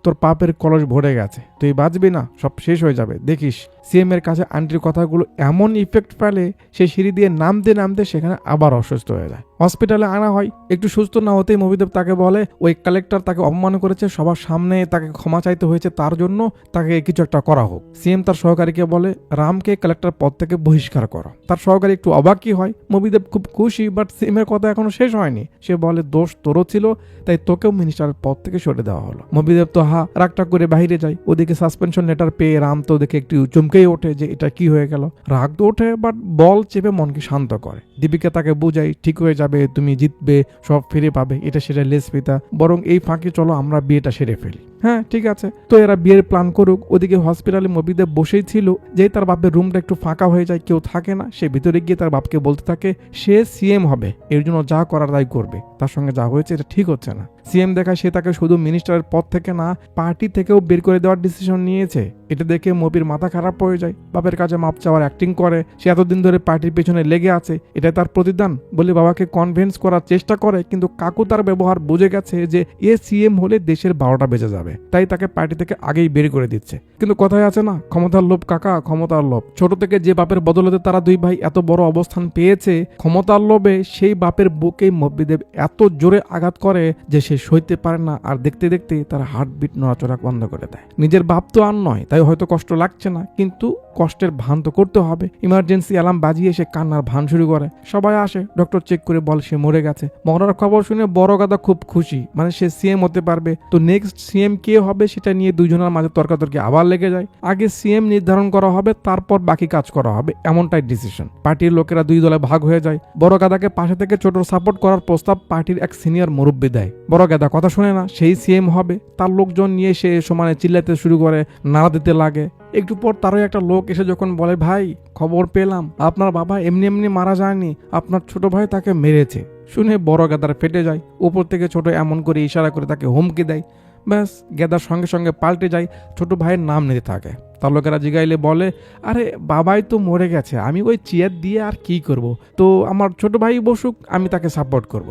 তোর পাপের কলস ভরে গেছে, তুই বাঁচবি না, সব শেষ হয়ে যাবে দেখিস। সিএম এর কাছে আন্টির কথাগুলো এমন ইফেক্ট ফেলে, সে সিঁড়ি দিয়ে নামতে নামতে সেখানে আবার অসুস্থ হয়ে যায়। হসপিটালে আনা হয়, একটু সুস্থ না হতেই মবিদেব তাকে বলে ওই কালেক্টর তাকে অপমান করেছে, সবার সামনে তাকে ক্ষমা চাইতে হয়েছে, তার জন্য তাকে কিছু একটা করা হোক। সিএম তার সহকারীকে বলে রামকে কালেক্টর পদ থেকে বহিষ্কার করো। তার সহকারী একটু অবাকই হয়, মবিদেব খুব খুশি, বাট সিএম এর কথা এখনো শেষ হয়নি। সে বলে দোষ তোরও ছিল, তাই তোকেও মিনিস্টারের পদ থেকে সরে দেওয়া হলো। মবিদেব তো রাগটা করে বাইরে যায়। ওদিকে সাসপেনশন লেটার পেয়ে রাম তো দেখে একটু চমকেই ওঠে যে এটা কি হয়ে গেল। রাগ তো ওঠে, বাট বল চেপে মনকে শান্ত করে। দীপিকা তাকে বুঝাই ঠিক হয়ে যাবে, তুমি জিতবে, সব ফিরে পাবে, এটা সেটা লেসপিতা, বরং এই ফাঁকে চলো আমরা বিয়েটা সেরে ফেলি। হ্যাঁ ঠিক আছে, তো এরা বিয়ের প্ল্যান করুক। ওদিকে হসপিটালে মবিদেব বসেই ছিল, যেই তার বাপের রুমটা একটু ফাঁকা হয়ে যায়, কেউ থাকে না, সে ভিতরে গিয়ে তার বাপকে বলতে থাকে সে সিএম হবে, এর জন্য যা করার তাই করবে, তার সঙ্গে যা হয়েছে এটা ঠিক হচ্ছে না। সিএম দেখায় সে তাকে শুধু মিনিস্টারের পদ থেকে না, পার্টি থেকেও বের করে দেওয়ার ডিসিশন নিয়েছে। এটা দেখে মবির মাথা খারাপ হয়ে যায়, বাপের কাছে মাপ চাওয়ার অ্যাক্টিং করে। সে এতদিন ধরে পার্টির পেছনে লেগে আছে, এটা তার প্রতিদান বলে বাবাকে কনভিন্স করার চেষ্টা করে, কিন্তু কাকু তার ব্যবহার বুঝে গেছে যে এ সিএম হলে দেশের 12টা বেজে যাবে, তাই তাকে পার্টি থেকে আগেই বের করে দিচ্ছে। কিন্তু কথায় আছে না, ক্ষমতার লোভ কাকা, ক্ষমতার লোভ। ছোট থেকে যে বাপের বদলতে তারা দুই ভাই এত বড় অবস্থান পেয়েছে, ক্ষমতার লোভে সেই বাপের বুকেই মবিদেব এত জোরে আঘাত করে যে সে সইতে পারে না, আর দেখতে দেখতে তার হার্টবিট নড়াচড়া বন্ধ করে দেয়। নিজের বাপ তো আর নয়, তাই হয়তো কষ্ট লাগছে না, কিন্তু কষ্টের ভান তো করতে হবে। ইমার্জেন্সি অ্যালার্ম বাজিয়ে সে কান্নার ভান শুরু করে। সবাই আসে, ডক্টর চেক করে বলে সে মরে গেছে। মরার খবর শুনে বড় গাদা খুব খুশি, মানে সে সিএম হতে পারবে। তো নেক্সট সিএম কে হবে সেটা নিয়ে দুজনের মাঝে তর্কাতর্কি আবার লেগে যায়। আগে সিএম নির্ধারণ করা হবে, তারপর বাকি কাজ করা হবে, এমনটাই ডিসিশন। পার্টির লোকেরা দুই দলে ভাগ হয়ে যায়। বড় গাদাকে পাশে থেকে ছোটর সাপোর্ট করার প্রস্তাব পার্টির এক সিনিয়র মুরব্বি দেয়। বড় গাদা কথা শুনে না, সেই সিএম হবে। তার লোকজন নিয়ে সে সমানে চিল্লাতে শুরু করে, নাড়া দিতে লাগে। একটু পর তারও একটা লোক এসে যখন বলে ভাই খবর পেলাম আপনার বাবা এমনি এমনি মারা যায়নি, আপনার ছোট ভাই তাকে মেরেছে। শুনে বড় গেদার ফেটে যায়। উপর থেকে ছোট এমন করে ইশারা করে তাকে হুমকি দেয়। ব্যাস, গেদার সঙ্গে সঙ্গে পাল্টে যায়, ছোট ভাইয়ের নাম নিতে থাকে। তার লোকেরা জিগাইলে বলে আরে বাবাই তো মরে গেছে, আমি ওই চেয়ার দিয়ে আর কি করব, তো আমার ছোট ভাই বসুক, আমি তাকে সাপোর্ট করব।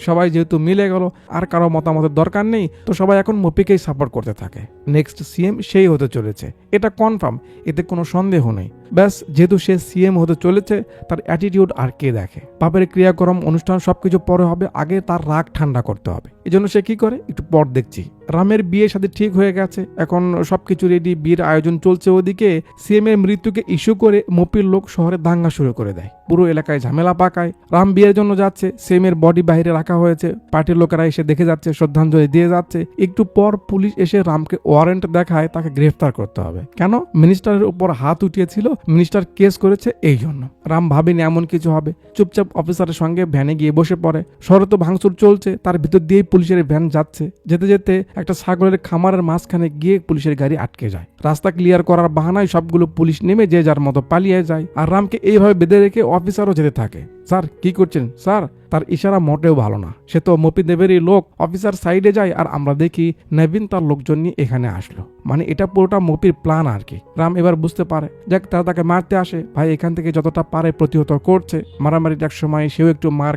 সবাই যেহেতু মিলে গেল, আর কারো মতামতের দরকার নেই, তো সবাই এখন মপিকেই সাপোর্ট করতে থাকে। নেক্সট সিএম সেই হতে চলেছে, এটা কনফার্ম, এতে কোনো সন্দেহ নেই। ব্যাস, যেহেতু সে সিএম হতে চলেছে, তার অ্যাটিটিউড আর কে দেখে। বাপের ক্রিয়াকর্ম অনুষ্ঠান সবকিছু পরে হবে, আগে তার রাগ ঠান্ডা করতে হবে। এজন্য সে কি করে একটু পর দেখছি। রামের বিয়ে সাথে ঠিক হয়ে গেছে, এখন সবকিছু রেডি, বিয়ের আয়োজন চলছে। ওদিকে সিএম এর মৃত্যুকে ইস্যু করে মপির লোক শহরে দাঙ্গা শুরু করে দেয়, পুরো এলাকায় ঝামেলা পাকায়। রাম বিয়ের জন্য যাচ্ছে, সিএম এর বডি বাইরে রাখা হয়েছে, পার্টির লোকেরা এসে দেখে যাচ্ছে, শ্রদ্ধাঞ্জলি দিয়ে যাচ্ছে। একটু পর পুলিশ এসে রামকে ওয়ারেন্ট দেখায়, তাকে গ্রেফতার করতে হবে। কেন? মিনিস্টারের উপর হাত উঠিয়েছিল, মিনিস্টার কেস করেছে, এই জন্য। রাম ভাবেনি এমন কিছু হবে, চুপচাপ অফিসারের সঙ্গে ভ্যানে গিয়ে বসে পড়ে। শহরে তো ভাঙচুর চলছে, তার ভিতর দিয়েই পুলিশের ভ্যান যাচ্ছে। যেতে যেতে একটা ছাগলের খামারের মাঝখানে গিয়ে পুলিশের গাড়ি আটকে যায়। রাস্তা ক্লিয়ার করার বাহানায় সবগুলো পুলিশ নেমে যে যার মতো পালিয়ে যায়, আর রামকে এইভাবে বেঁধে রেখে অফিসারও যেতে থাকে। স্যার কি করছেন স্যার? তার ইশারা মোটেও ভালো না, সে তো মপি দেবেরই লোক। অফিসার সাইডে যায়, আর আমরা দেখি নবীন তার লোকজন নিয়ে এখানে আসলো, মানে এটা পুরোটা মপির প্ল্যান আর কি। রাম এবার বুঝতে পারে, যাক তারা তাকে মারতে আসে, ভাই এখান থেকে যতটা পারে প্রতিহত করছে। মারামারির এক সময় সেও একটু মার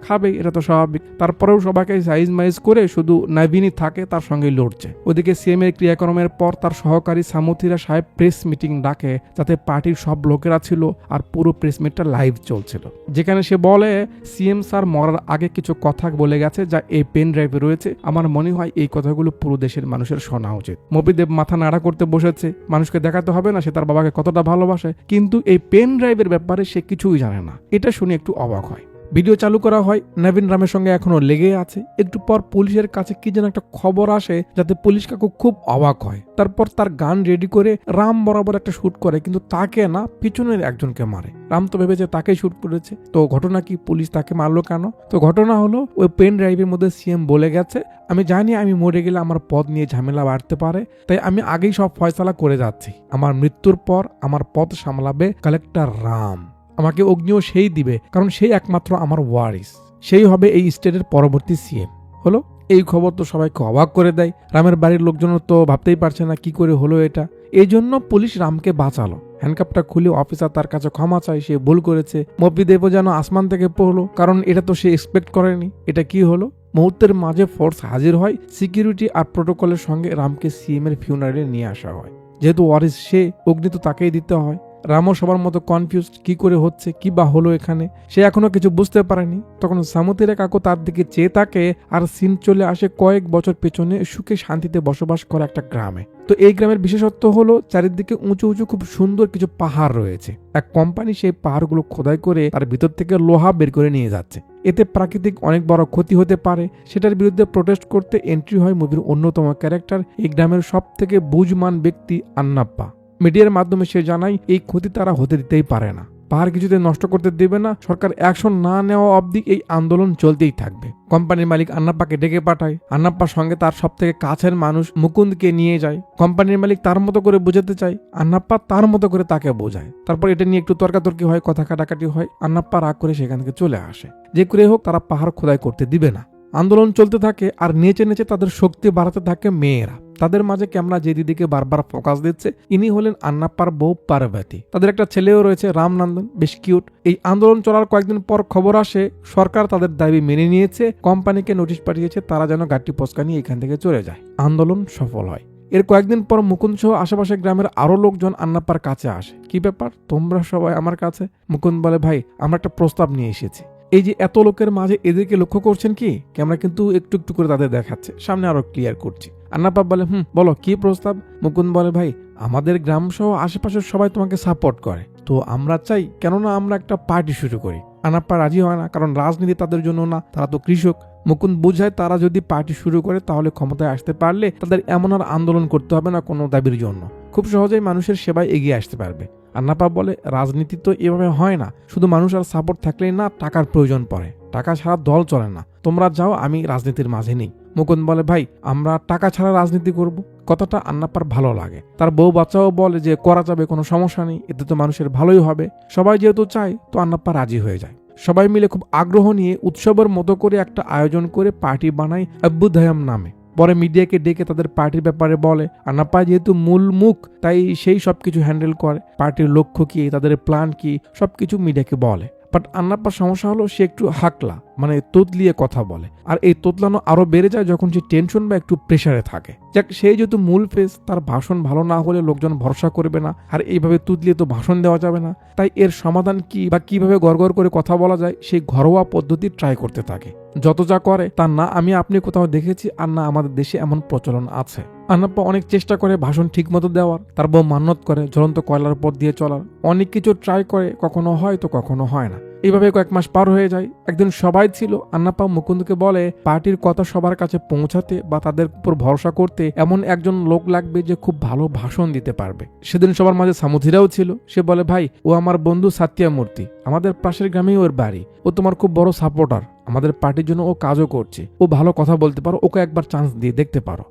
খাবে, এটা তো স্বাভাবিক। তারপরেও সবাইকে সাইজ মাইজ করে শুধু নবীনই থাকে, তার সঙ্গে লড়ছে। ওদিকে সিএম এর ক্রিয়াকর্মের পর তার সহকারী সামুথিরা সাহেব প্রেস মিটিং ডাকে, যাতে পার্টির সব লোকেরা ছিল, আর পুরো প্রেস মিটটা লাইভ চলছিল, যেখানে সে বলে সিএম স্যার মরার আগে কিছু কথা বলে গেছে, যা এই পেন ড্রাইভে রয়েছে। আমার মনে হয় এই কথাগুলো পুরো দেশের মানুষের শোনা উচিত। মপিদেব মাথা নাড়া করতে বসেছে, মানুষকে দেখাতে হবে না সে তার বাবাকে কতটা ভালোবাসে, কিন্তু এই পেন ড্রাইভের ব্যাপারে সে কিছুই জানে না। এটা শুনে একটু অবাক হয়। ভিডিও চালু করা হয়, নবীন রামের সঙ্গে এখনো লেগে আছে। একটু পর পুলিশের কাছে কি যেন একটা খবর আসে, যাতে পুলিশ কাকু খুব অবাক হয়। তারপর তার গান রেডি করে রাম বরাবর একটা শুট করে, কিন্তু তাকে না, পিছনের একজনকে মারে। রাম তো ভেবেছে তাকেই শুট করেছে। তো ঘটনা কি, পুলিশ তাকে মারলো কেন? তো ঘটনা হলো, ওই পেন ড্রাইভের মধ্যে সিএম বলে গেছে, আমি জানি আমি মরে গেলে আমার পদ নিয়ে ঝামেলা বাড়তে পারে, তাই আমি আগেই সব ফয়সালা করে যাচ্ছি। আমার মৃত্যুর পর আমার পদ সামলাবে কালেক্টর রাম। আমাকে অগ্নিও সেই দিবে, কারণ সেই একমাত্র আমার ওয়ারিস। সেই হবে এই স্টেটের পরবর্তী সিএম। হলো এই খবর তো সবাইকে অবাক করে দেয়। রামের বাড়ির লোকজন তো ভাবতেই পারছে না কি করে হলো এটা। এই জন্য পুলিশ রামকে বাঁচালো। হ্যান্ডকাপটা খুলে অফিসার তার কাছে ক্ষমা চাই, সে ভুল করেছে। মব্বি দেব যেন আসমান থেকে পড়লো, কারণ এটা তো সে এক্সপেক্ট করেনি। এটা কি হলো? মুহূর্তের মাঝে ফোর্স হাজির হয়, সিকিউরিটি আর প্রোটোকলের সঙ্গে রামকে সিএম এর ফিউনারেলে নিয়ে আসা হয়। যেহেতু ওয়ারিস সে, অগ্নি তো তাকেই দিতে হয়। রামও সবার মতো কনফিউজড, কি করে হচ্ছে, কি বা হলো এখানে, সে এখনো কিছু বুঝতে পারেনি। তখন সামুতিরা কাকু তার দিকে চেয়ে থাকে, আর সিন চলে আসে কয়েক বছর পেছনে সুখে শান্তিতে বসবাস করা একটা গ্রামে। তো এই গ্রামের বিশেষত্ব হলো চারিদিকে উঁচু উঁচু খুব সুন্দর কিছু পাহাড় রয়েছে। এক কোম্পানি সেই পাহাড়গুলো খোদাই করে তার ভিতর থেকে লোহা বের করে নিয়ে যাচ্ছে। এতে প্রাকৃতিক অনেক বড় ক্ষতি হতে পারে, সেটার বিরুদ্ধে প্রোটেস্ট করতে এন্ট্রি হয় মুভির অন্যতম ক্যারেক্টার, এই গ্রামের সব থেকে বুঝমান ব্যক্তি আন্নাপ্পা। মিডিয়ার মাধ্যমে সে জানায় এই ক্ষতি তারা হতে দিতেই পারে না, পাহাড় কিছুতে নষ্ট করতে দেবে না, সরকার অ্যাকশন না নেওয়া অবধি এই আন্দোলন চলতেই থাকবে। কোম্পানির মালিক আন্নাপ্পাকে ডেকে পাঠায়। আন্নাপ্পার সঙ্গে তার সব থেকে কাছের মানুষ মুকুন্দকে নিয়ে যায়। কোম্পানির মালিক তার মতো করে বোঝাতে চায়, আন্নাপ্পা তার মতো করে তাকে বোঝায়। তারপর এটা নিয়ে একটু তর্কাতর্কি হয়, কথা কাটাকাটি হয়। আন্নাপ্পা রাগ করে সেখান থেকে চলে আসে। যে করে হোক তারা পাহাড় খোদাই করতে দিবে না। আন্দোলন চলতে থাকে, আর নেচে নেচে তাদের শক্তি বাড়াতে থাকে মেয়েরা। তাদের মাঝে ক্যামেরা যে দিদিকে বারবার ফোকাস দিচ্ছে, ইনি হলেন আন্নাপ্পার বউ পার্বতী। তাদের একটা ছেলেও রয়েছে, রামনন্দন, বেশ কিউট। এই আন্দোলন চলার কয়েকদিন পর খবর আসে, সরকার তাদের দাবি মেনে নিয়েছে, কোম্পানিকে নোটিশ পাঠিয়েছে, তারা যেন গাড়ি পস্কা নিয়ে এখান থেকে চলে যায়। আন্দোলন সফল হয়। এর কয়েকদিন পর মুকুন্দ সহ আশেপাশে গ্রামের আরো লোকজন আন্নাপ্পার কাছে আসে। কি ব্যাপার, তোমরা সবাই আমার কাছে? মুকুন্দ বলে, ভাই আমরা একটা প্রস্তাব নিয়ে এসেছি। এই যে এত লোকের মাঝে এদেরকে লক্ষ্য করছেন কি? ক্যামেরা কিন্তু একটু একটু করে তাদের দেখাচ্ছে, সামনে আরো ক্লিয়ার করছি। আন্নাপ্পা বলে, বলো কি প্রস্তাব? মুকুন্দ বলে, ভাই আমাদের গ্রাম সহ আশেপাশের সবাই তোমাকে সাপোর্ট করে, তো আমরা চাই কেননা আমরা একটা পার্টি শুরু করি। আন্নাপ্পা রাজি হয় না, কারণ রাজনীতি তাদের জন্য না, তারা তো কৃষক। মুকুন্দ বুঝায় তারা যদি পার্টি শুরু করে তাহলে ক্ষমতায় আসতে পারলে তাদের এমন আর আন্দোলন করতে হবে না কোনো দাবির জন্য, খুব সহজেই মানুষের সেবায় এগিয়ে আসতে পারবে। আন্নাপ্পা বলে, রাজনীতি তো এভাবে হয় না, শুধু মানুষ আর সাপোর্ট থাকলেই না, টাকার প্রয়োজন পড়ে, টাকা ছাড়া দল চলে না, তোমরা যাও, আমি রাজনীতির মাঝে নেই। মুকুন্দ বলে, ভাই আমরা টাকা ছাড়া রাজনীতি করব। কথাটা আন্নাপ্পার ভালো লাগে। তার বউ বাচ্চাও বলে যে করা যাবে, কোনো সমস্যা নেই, এতে তো মানুষের ভালোই হবে। সবাই যেহেতু চায়, তো আন্নাপ্পা রাজি হয়ে যায়। সবাই মিলে খুব আগ্রহ নিয়ে উৎসবের মতো করে একটা আয়োজন করে পার্টি বানায় অভ্যুদয়ম নামে। পরে মিডিয়াকে ডেকে তাদের পার্টির ব্যাপারে বলে। আন্নাপ্পা যেহেতু মূল মুখ, তাই সেই সবকিছু হ্যান্ডেল করে। পার্টির লক্ষ্য কি, তাদের প্ল্যান কি, সবকিছু মিডিয়াকে বলে। বাট আন্নাপ্পার সমস্যা হলো সে একটু হাকলা, মানে তোতলিয়ে কথা বলে। আর এই তোতলানো আরো বেড়ে যায় যখন সে টেনশন বা একটু প্রেসারে থাকে। যাক, সেই যেহেতু মূল ফেস, তার ভাষণ ভালো না হলে লোকজন ভরসা করবে না, আর এইভাবে তুতলিয়ে তো ভাষণ দেওয়া যাবে না। তাই এর সমাধান কি বা কিভাবে গড়গড় করে কথা বলা যায়, সেই ঘরোয়া পদ্ধতি ট্রাই করতে থাকে। যত যা করে তার না আমি আপনি কোথাও দেখেছি, আর না আমাদের দেশে এমন প্রচলন আছে। আন্নাপ্পা অনেক চেষ্টা করে ভাষণ ঠিক মতো দেওয়ার, তার বউ মান্যত করে জ্বলন্ত কয়লার পথ দিয়ে চলার, অনেক কিছু ট্রাই করে, কখনো হয় তো কখনো হয় না। এইভাবে কয়েক মাস পার হয়ে যায়। একদিন সবাই ছিল, আন্নাপ্পা মুকুন্দকে বলে, পার্টির কথা সবার কাছে পৌঁছাতে বা তাদের উপর ভরসা করতে এমন একজন লোক লাগবে যে খুব ভালো ভাষণ দিতে পারবে। সেদিন সবার মাঝে সামুথিরাও ছিল। সে বলে, ভাই ও আমার বন্ধু সাত্যামূর্তি, আমাদের পাশের গ্রামেই ওর বাড়ি, ও তোমার খুব বড় সাপোর্টার, আমাদের পার্টির জন্য ও কাজও করছে, ও ভালো কথা বলতে পারো, ওকে একবার চান্স দিয়ে দেখতে পারো।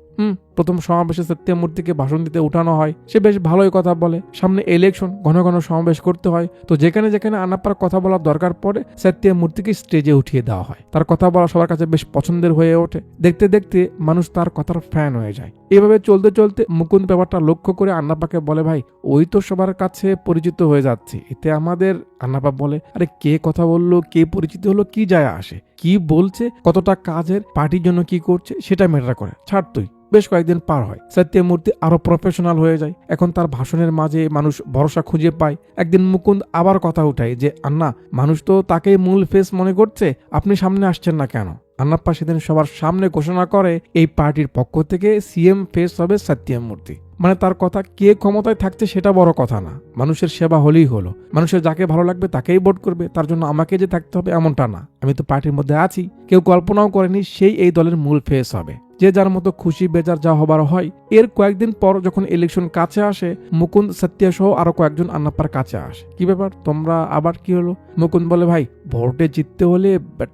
প্রথম সমাবেশে সত্যমূর্তিকে ভাষণ দিতে উঠানো হয়। সে বেশ ভালোই কথা বলে। সামনে ইলেকশন, ঘন ঘন সমাবেশ করতে হয়, তো যেখানে যেখানে আন্নাপ্পার কথা বলার দরকার পড়ে সত্যমূর্তিকে স্টেজে উঠিয়ে দেওয়া হয়। তার কথা বলা সবার কাছে বেশ পছন্দের হয়ে ওঠে। দেখতে দেখতে মানুষ তার কথার ফ্যান হয়ে যায়। এভাবে চলতে চলতে মুকুন্দ ব্যাপারটা লক্ষ্য করে আন্নাপ্পাকে বলে, ভাই ওই তো সবার কাছে পরিচিত হয়ে যাচ্ছে, এতে আমাদের। আন্নাপ্পা বলে, আরে কে কথা বললো, কে পরিচিত হলো, কি যায় আসে, কি বলছে, কতটা কাজের, পার্টির জন্য কি করছে, সেটা ম্যাটার করে, ছাড় তুই। বেশ কয়েকদিন পার হয়। সত্যমূর্তি আরো প্রফেশনাল হয়ে যায়। এখন তার ভাষণের মাঝে মানুষ ভরসা খুঁজে পায়। একদিন মুকুন্দ আবার কথা উঠায় যে, আন্না, মানুষ তো তাকেই মূল ফেস মনে করছে, আপনি সামনে আসছেন না কেন? আন্নাপ্পা সেদিন সবার সামনে ঘোষণা করে এই পার্টির পক্ষ থেকে সিএম ফেস হবে সত্যমূর্তি। মানে তার কথা কে ক্ষমতায় থাকছে সেটা বড় কথা না, মানুষের সেবা হলেই হলো, মানুষের যাকে ভালো লাগবে তাকেই ভোট করবে, তার জন্য আমাকে যে থাকতে হবে এমনটা না। আমি তো পার্টির মধ্যে আছি, কেউ কল্পনাও করেনি সেই এই দলের মূল ফেস হবে। যে যার মতো খুশি বেজার যা হবার হয়। এর কয়েকদিন পর যখন ইলেকশন কাছে আসে, মুকুন্দ সত্যা সহ আরো কয়েকজন আন্নাপ্পার কাছে আসে। কি ব্যাপার তোমরা আবার কি হলো? মুকুন্দ বলে, ভাই ভোটে জিততে হলে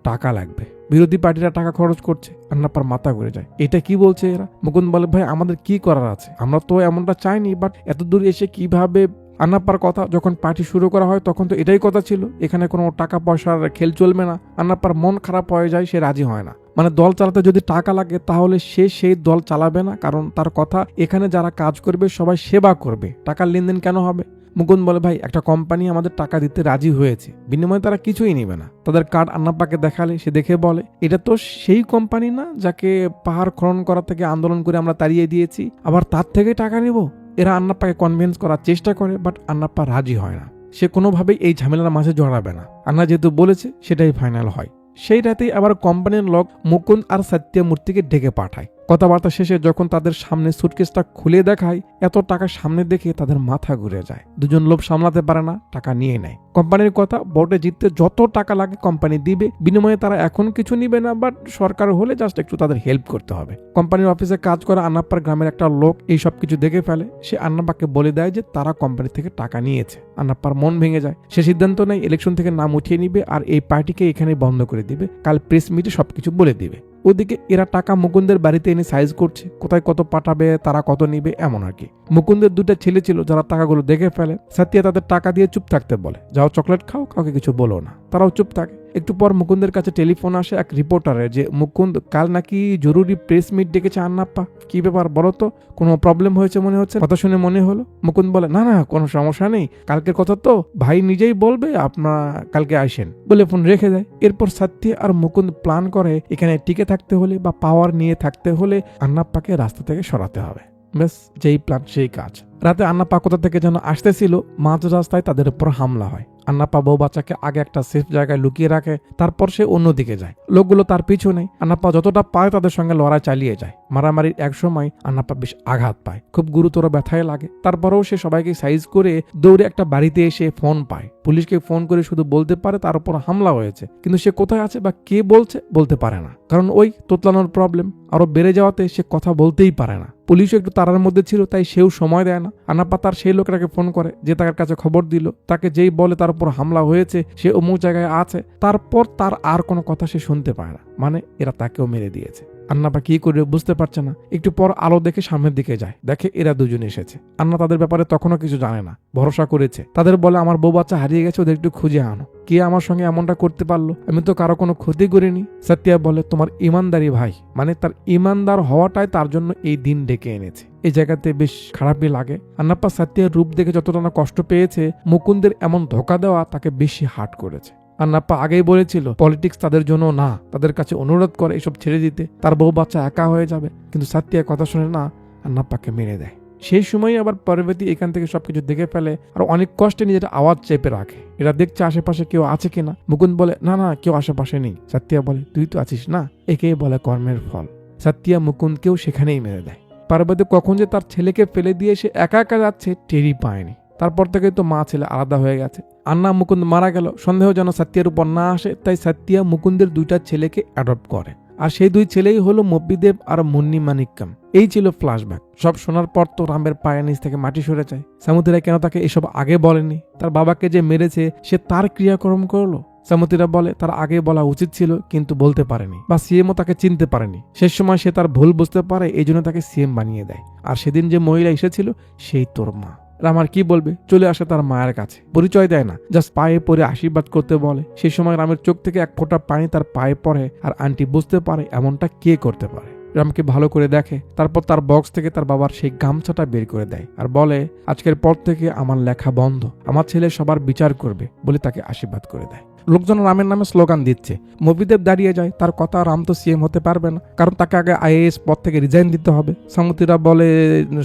টাকা লাগবে, বিরোধী পার্টিরা টাকা খরচ করছে। আন্নাপ্পার মাথা ঘুরে যায়, এটা কি বলছে এরা? মুকুন্দ বলে, ভাই আমাদের কি করার আছে, আমরা তো এমনটা চাইনি, বাট এত দূর এসে কিভাবে। আন্নাপ্পার কথা যখন পার্টি শুরু করা হয় তখন তো এটাই কথা ছিল, এখানে কোনো টাকা পয়সার খেল চলবে না। আন্নাপ্পার মন খারাপ হয়ে যায়, সে রাজি হয় না। মানে দল চালাতে যদি টাকা লাগে তাহলে সে সেই দল চালাবে না, কারণ তার কথা এখানে যারা কাজ করবে সবাই সেবা করবে, টাকার লেনদেন কেন হবে? মুকুন্দ বলে, ভাই একটা কোম্পানি আমাদের টাকা দিতে রাজি হয়েছে, বিনিময়ে তারা কিছুই নেবে না। তাদের কার্ড আন্নাপ্পাকে দেখালে সে দেখে বলে, এটা তো সেই কোম্পানি না যাকে পাহাড় খনন করা থেকে আন্দোলন করে আমরা তাড়িয়ে দিয়েছি, আবার তার থেকে টাকা নিব। এরা আন্নাপ্পাকে কনভিন্স করার চেষ্টা করে, বাট আন্নাপ্পা রাজি হয় না। সে কোনোভাবেই এই ঝামেলার মাঝে জড়াবে না। আন্না যেহেতু বলেছে সেটাই ফাইনাল হয়। সেই রাতেই আবার কোম্পানির লোক মুকুন্দ আর সত্যমূর্তিকে ডেকে পাঠায়। কথাবার্তা শেষে যখন তাদের সামনে সুটকেসটা খুলে দেখায়, এত টাকা সামনে দেখে তাদের মাথা ঘুরে যায়। দুজন লোভ সামলাতে পারে না, টাকা নিয়ে নেয়। কোম্পানির কথা, ভোটে জিততে যত টাকা লাগে কোম্পানি দিবে, বিনিময়ে তারা এখন কিছু নিবে না, বাট সরকার হলে জাস্ট একটু তাদের হেল্প করতে হবে। কোম্পানির অফিসে কাজ করা আন্নাপ্পার গ্রামের একটা লোক এই সব কিছু দেখে ফেলে। সে আন্নাপ্পাকে বলে দেয় যে তারা কোম্পানি থেকে টাকা নিয়েছে। আন্নাপ্পার মন ভেঙে যায়। সে সিদ্ধান্ত নেয় ইলেকশন থেকে নাম উঠিয়ে নিবে আর এই পার্টিকে এখানে বন্ধ করে দিবে। কাল প্রেস মিটে সবকিছু বলে দিবে। ওদিকে এরা টাকা মুকুন্দের বাড়িতে এনে সাইজ করছে, কোথায় কত পাঠাবে, তারা কত নিবে, এমন আর কি। মুকুন্দের দুটা ছেলে ছিল যারা টাকাগুলো দেখে ফেলে। সত্যা তাদের টাকা দিয়ে চুপ থাকতে বলে, যাও চকলেট খাও, কাউকে কিছু বলো না। তারাও চুপ থাকে। একটু পর মুকুন্দের কাছে টেলিফোন আসে এক রিপোর্টারের, যে মুকুন্দ কাল নাকি জরুরি প্রেস মিট ডেকেছে আন্নাপ্পা। কি ব্যাপার বলো তো, কোনো প্রবলেম হয়েছে মনে হচ্ছে? কথা শুনে মনে হলো। মুকুন্দ বলে, না না কোনো সমস্যা নেই, কালকের কথা তো ভাই নিজেই বলবে, আপনারা কালকে আসেন, বলে ফোন রেখে দেয়। এরপর সত্যা আর মুকুন্দ প্ল্যান করে এখানে টিকে থাকতে হলে বা পাওয়ার নিয়ে থাকতে হলে আন্নাপ্পাকে রাস্তা থেকে সরাতে হবে। বেশ, যেই প্ল্যান সেই কাজ। রাতে আন্নাপ্পা কোথা থেকে যেন আসতেছিল, মাঝ রাস্তায় তাদের উপর হামলা হয়। আন্নাপ্পা বউ বাচ্চাকে আগে একটা সেফ জায়গায় লুকিয়ে রাখে, তারপর সে অন্যদিকে যায়। লোকগুলো তার পিছু নেই। আন্নাপ্পা যতটা পায় তাদের সঙ্গে লড়াই চালিয়ে যায়। মারামারির এক সময় আন্নাপ্পা বেশ আঘাত পায়, খুব গুরুতর ব্যথায় লাগে। তারপরেও সে সবাইকে সাইজ করে দৌড়ে একটা বাড়িতে এসে ফোন পায়। পুলিশকে ফোন করে শুধু বলতে পারে তার উপর হামলা হয়েছে, কিন্তু সে কোথায় আছে বা কে বলছে বলতে পারে না, কারণ ওই তোতলানোর প্রবলেম আরো বেড়ে যাওয়াতে সে কথা বলতেই পারে না। পুলিশও একটু তারার মধ্যে ছিল, তাই সেও সময় দেয় না। আন্নাপ্পা তার সেই লোকটাকে ফোন করে যে তার কাছে খবর দিল, তাকে যেই বলে তার উপর হামলা হয়েছে, সে অমুক জায়গায় আছে, তারপর তার আর কোনো কথা সে শুনতে পায় না। মানে এরা তাকেও মেরে দিয়েছে। আন্নাপ্পা কি করবে বুঝতে পারছে না। একটু পর আলো দেখে সামনের দিকে যায়, দেখে এরা দুজন এসেছে। আন্না তাদের ব্যাপারে তখনও কিছু জানে না, ভরসা করেছে। তাদের বলে, আমার বউ বাচ্চা হারিয়ে গেছে, ওদের একটু খুঁজে আনো। কে আমার সঙ্গে এমনটা করতে পারলো? আমি তো কারো কোনো ক্ষতি করিনি। সত্যা বলে, তোমার ইমানদারি ভাই, মানে তার ইমানদার হওয়াটাই তার জন্য এই দিন ডেকে এনেছে। এই জায়গাতে বেশ খারাপই লাগে। আন্নাপ্পা সত্যার রূপ দেখে যতটা না কষ্ট পেয়েছে, মুকুন্দের এমন ধোকা দেওয়া তাকে বেশি হার্ট করেছে। আন্নাপ্পা আগেই বলেছিল পলিটিক্স তাদের জন্য না, তাদের কাছে অনুরোধ করে এসব ছেড়ে দিতে, তার বউ বাচ্চা একা হয়ে যাবে। কিন্তু সত্যা কথা শুনে না, আন্নাপ্পাকে মেরে দেয়। সেই সময় আবার পার্বতী এখান থেকে সবকিছু দেখে ফেলে আর অনেক কষ্টে নিজের আওয়াজ চেপে রাখে। এরা দেখছে আশেপাশে কেউ আছে কিনা। মুকুন্দ বলে, না না কেউ আশেপাশে নেই। সত্যা বলে, তুই তো আছিস না, একেই বলে কর্মের ফল। সত্যা মুকুন্দকেও সেখানেই মেরে দেয়। পার্বতী কখন যে তার ছেলেকে ফেলে দিয়ে সে একা একা যাচ্ছে টেরই পায়নি। তারপর থেকে তো মা ছেলে আলাদা হয়ে গেছে। আন্না মুকুন্দ মারা গেল, সন্দেহ যেন সত্যার উপর না আসে, তাই সত্যা মুকুন্দের দুইটা ছেলেকে অ্যাডপ্ট করে। আর সেই দুই ছেলেই হলো মব্বিদেব আর মুন্নি মানিক্যম। এই ছিল ফ্ল্যাশব্যাক। সব শোনার পর তো রামের পায়ের নিচ থেকে মাটি সরে যায়। সামুদ্রিরা কেন তাকে এসব আগে বলেনি? তার বাবাকে যে মেরেছে সে তার ক্রিয়াকর্ম করলো। সামুদ্রিরা বলে তার আগে বলা উচিত ছিল, কিন্তু বলতে পারেনি, বা সিএমও তাকে চিনতে পারেনি। শেষ সময় সে তার ভুল বুঝতে পারে, এই জন্য তাকে সিএম বানিয়ে দেয়। আর সেদিন যে মহিলা এসেছিল সেই তোর মা। রাম আর কি বলবে, চলে আসে তার মায়ের কাছে, পরিচয় দেয় না, জাস্ট পায়ে পরে আশীর্বাদ করতে বলে। সেই সময় রামের চোখ থেকে এক ফোঁটা পানি তার পায়ে পড়ে আর আন্টি বুঝতে পারে এমনটা কে করতে পারে। রামকে ভালো করে দেখে, তারপর তার বক্স থেকে তার বাবার সেই গামছাটা বের করে দেয় আর বলে, আজকের পর থেকে আমার লেখা বন্ধ, আমার ছেলে সবার বিচার করবে, বলে তাকে আশীর্বাদ করে দেয়। লোকজন রামের নামে স্লোগান দিচ্ছে। মবিদেব দাঁড়িয়ে যায়, তার কথা, রাম তো সিএম হতে পারবে না, কারণ তাকে আগে আইএএস পদ থেকে রিজাইন দিতে হবে। সামুদ্রিরা বলে